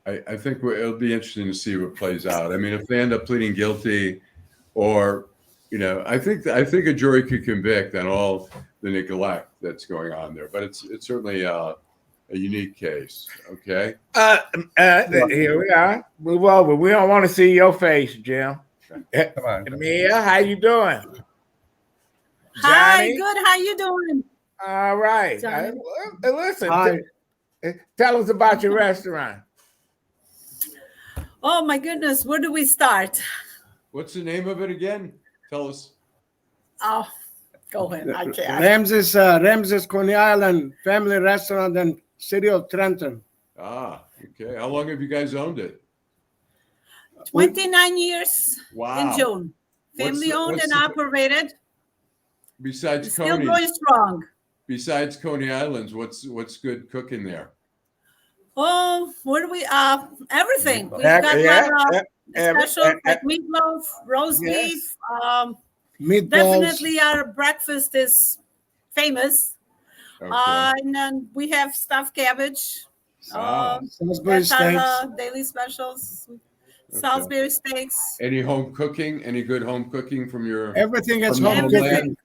I think it'll be interesting to see what plays out. I mean, if they end up pleading guilty, or I think a jury could convict on all the neglect that's going on there. But it's certainly a unique case. Okay. Here we are. Move over. We don't want to see your face, Jim. Come on. Mia, how you doing? Hi, Johnny? good. How you doing? All right. Johnny. Listen, Hi. tell us about your restaurant. Oh my goodness, where do we start? What's the name of it again? Tell us. Oh, go ahead. I can't. Ramsey's Coney Island Family Restaurant in City of Trenton. Ah, okay. How long have you guys owned it? 29 years Wow. in June. Family owned and operated. Besides Still Coney, going strong. besides Coney Islands, what's good cooking there? Oh, what do we everything. We've Yeah, got yeah, a lot of yeah, special like meatloaf, roast Yes. beef. Meatballs. Definitely our breakfast is famous. Okay. And then we have stuffed cabbage. Salisbury That's our steaks. daily specials. Salisbury steaks. Any home cooking? Any good home cooking from your Everything is from home your cooking. homeland?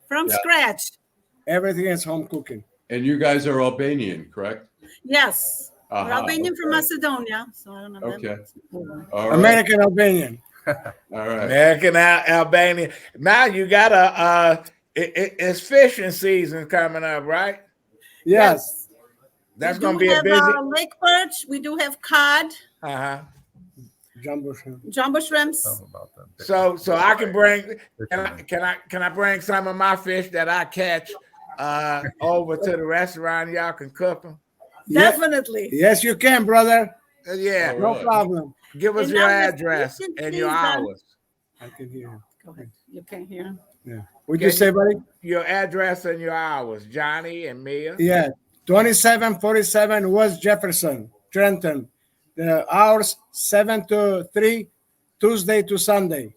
From Yeah. scratch. Everything is home cooking. And you guys are Albanian, correct? Yes. We're Uh-huh, Albanian from okay. Macedonia. So I don't know. Okay. That. All right. American Albanian. All right. American Albania. Now you got it's fishing season coming up, right? Yes. That's We going to do be a have, busy. lake perch. We do have cod, Uh-huh. Jumbo shrimp. jumbo shrimps. So I can bring. Can I bring some of my fish that I catch over to the restaurant? Y'all can cook them. Definitely. Yes, you can, brother. Yeah. No Really? problem. Give us And your now with address fishing and your season- hours. I can hear you. Go ahead. You can't hear him. Yeah. What'd you say, buddy? Your address and your hours, Johnny and Mia. Yeah. 2747 West Jefferson, Trenton. The hours 7 to 3, Tuesday to Sunday.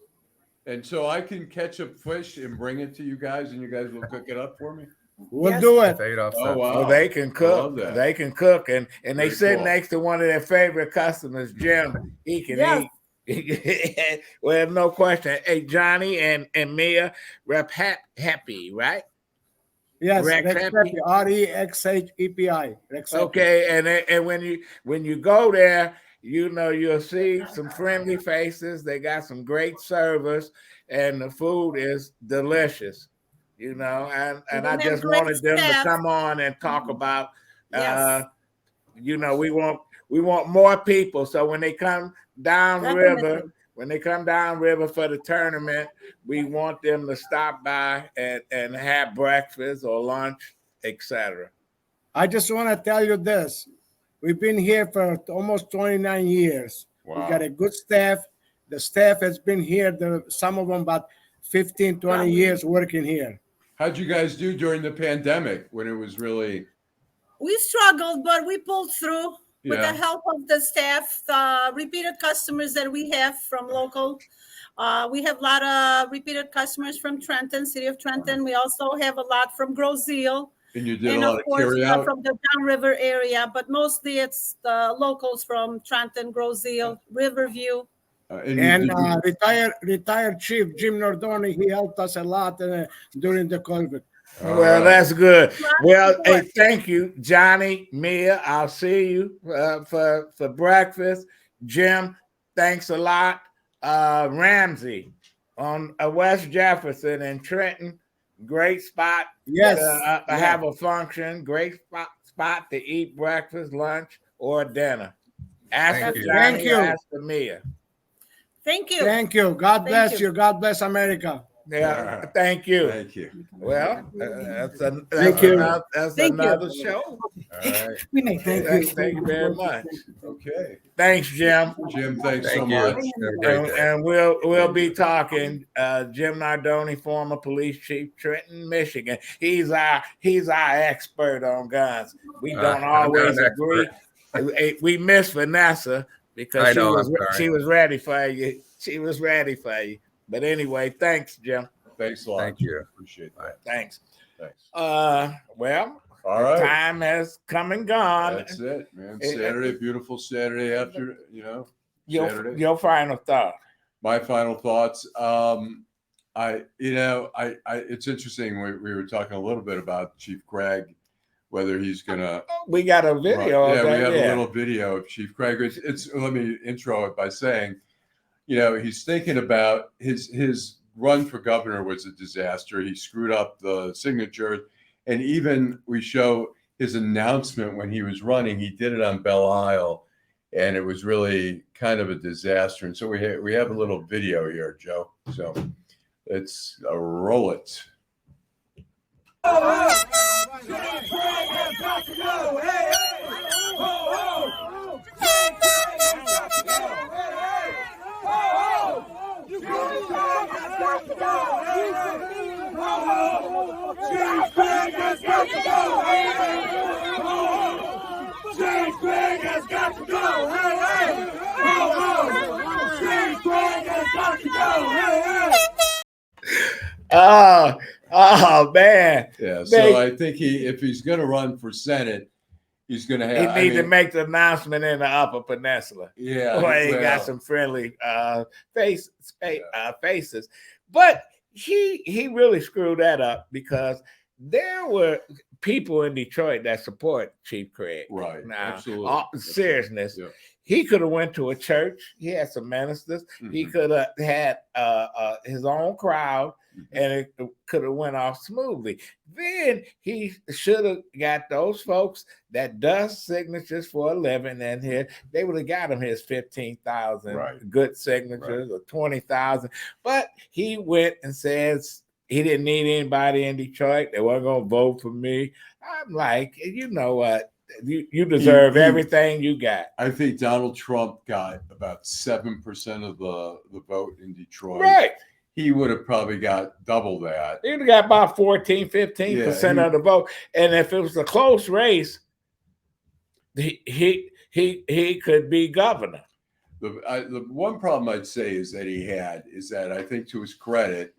And so I can catch a fish and bring it to you guys, and you guys will cook it up for me. We'll Yes. do it. Oh wow! Well, they can I cook. love that. They can cook, and they Very sit cool. next to one of their favorite customers, Jim. He can Yes. eat. Well, no question. Hey, Johnny and Mia, Rep Happy, right? Yes, Rex Rex Happy. Happy. REXHEPI. Rex Happy. Okay, and when you go there, you'll see some friendly faces. They got some great servers, and the food is delicious. And We I have just great wanted them to staff. come on and talk about. Yes. We want more people. So when they come downriver, for the tournament, we want them to stop by and have breakfast or lunch, etc. I just want to tell you this. We've been here for almost 29 years. Wow. We got a good staff. The staff has been here, some of them about 15, 20 years working here. How'd you guys do during the pandemic when it was really? We struggled, but we pulled through with Yeah. the help of the staff, the repeated customers that we have from local. We have a lot of repeated customers from Trenton, city of Trenton. We also have a lot from Grosseal. And you did And a lot of of course, carry out? from the downriver area, but mostly it's the locals from Trenton, Grosseal, Riverview. And retired Chief Jim Nardone, he helped us a lot during the COVID. Well, that's good. Well, hey, thank you, Johnny, Mia. I'll see you for breakfast. Jim, thanks a lot. Ramsey on West Jefferson and Trenton, great spot. Yes, to have a function. Great spot to eat breakfast, lunch, or dinner. Ask for Johnny. Ask for Mia. Thank you. Thank you. God bless you. God bless America. Yeah, thank you. Thank you. Well, that's Thank you. another show. All right. Thank you very much. Okay. Thanks, Jim. Jim, thanks so much. And we'll be talking. Jim Nardone, former police chief, Trenton, Michigan. He's our expert on guns. We don't always agree. We miss Vanessa because she was ready for you. She was ready for you. But anyway, thanks, Jim. Thanks a lot. Thank you. Appreciate that. Thanks. Thanks. Well, all right. Time has come and gone. That's it, man. Saturday, beautiful Saturday after, Saturday. Your final thought. My final thoughts. It's interesting. We were talking a little bit about Chief Craig, whether he's gonna. We got a video. We have a little video of Chief Craig. Let me intro it by saying, he's thinking about his run for governor was a disaster. He screwed up the signature, and even we show his announcement when he was running. He did it on Belle Isle, and it was really kind of a disaster. And so we have a little video here, Joe. So let's roll it. Oh man. Yeah. So I think if he's going to run for Senate, he's going to have. He need to make the announcement in the Upper Peninsula. Yeah. Where he got some friendly faces, but he really screwed that up because there were people in Detroit that support Chief Craig. Right. Now, absolutely. Seriousness. Yeah. He could have went to a church. He had some ministers. Mm-hmm. He could have had his own crowd, mm-hmm. and it could have went off smoothly. Then he should have got those folks that does signatures for a living, and here they would have got him his 15,000 good signatures or 20,000. But he went and says he didn't need anybody in Detroit. They weren't going to vote for me. I'm like, you know what? You deserve everything you got. I think Donald Trump got about 7% of the vote in Detroit. Right. He would have probably got double that. He would have got about 14-15% of the vote. And if it was a close race, he could be governor. The one problem I'd say is that I think to his credit,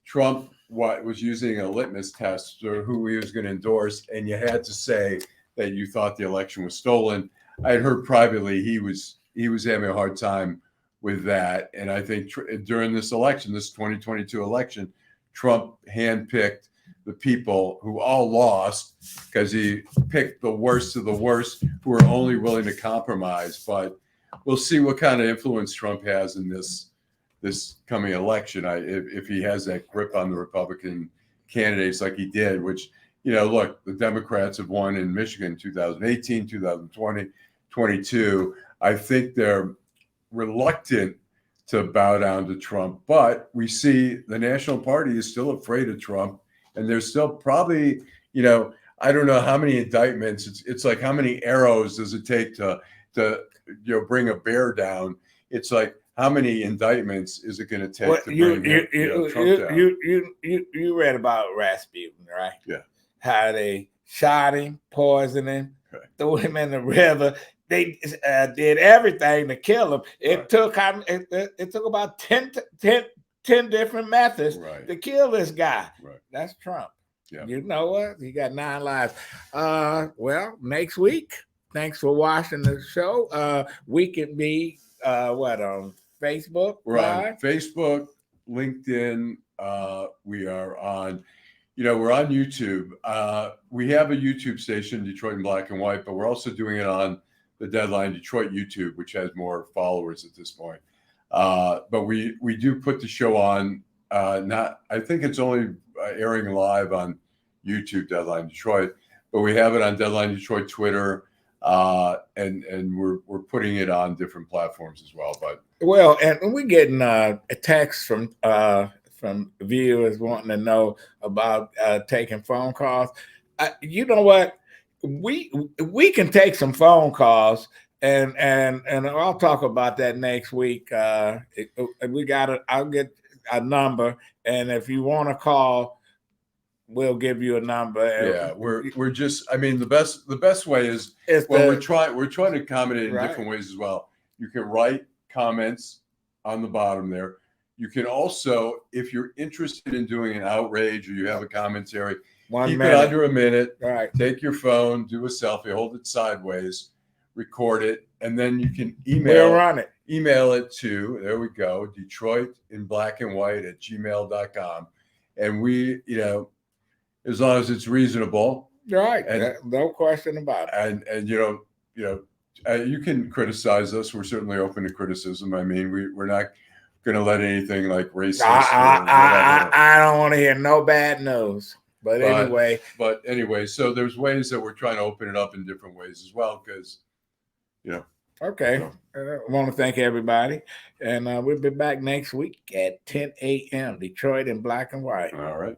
Trump was using a litmus test for who he was going to endorse, and you had to say that you thought the election was stolen. I had heard privately he was having a hard time with that, and I think during this election, this 2022 election, Trump handpicked the people who all lost because he picked the worst of the worst who are only willing to compromise. But we'll see what kind of influence Trump has in this coming election. If he has that grip on the Republican candidates like he did, which. Look, the Democrats have won in Michigan 2018, 2020, 22. I think they're reluctant to bow down to Trump, but we see the National Party is still afraid of Trump, and there's still probably, I don't know how many indictments. It's like how many arrows does it take to bring a bear down? It's like how many indictments is it going to take to bring Trump down? You read about Rasputin, right? Yeah. How they shot him, poisoned him, threw him in the river, they did everything to kill him. It Right. took it took about 10 different methods Right. to kill this guy. Right. That's Trump. Yeah. You know what? He got 9 lives. Well, next week. Thanks for watching the show. We can be on Facebook? We're on Live? Facebook, LinkedIn. We are on, we're on YouTube. We have a YouTube station, Detroit in Black and White, but we're also doing it on the Deadline Detroit YouTube, which has more followers at this point. But we do put the show on. I think it's only airing live on YouTube, Deadline Detroit, but we have it on Deadline Detroit Twitter, and we're putting it on different platforms as well. But and we're getting a text from viewers wanting to know about taking phone calls. You know what? We can take some phone calls, and I'll talk about that next week. I'll get a number, and if you want to call, we'll give you a number. Yeah, we're just. I mean, the best way is we're trying to accommodate in different ways as well. You can write comments on the bottom there. You can also, if you're interested in doing an outrage or you have a commentary, keep it under a minute. Right. Take your phone, do a selfie, hold it sideways, record it, and then you can email. We'll run it. Email it to, there we go, DetroitInBlackAndWhite@gmail.com. And we, as long as it's reasonable. Right. And, no question about it. And you can criticize us. We're certainly open to criticism. I mean, we're not going to let anything like racist. I don't want to hear no bad news. But anyway, so there's ways that we're trying to open it up in different ways as well, because, Okay. I want to thank everybody. And we'll be back next week at 10 a.m. Detroit in Black and White. All right.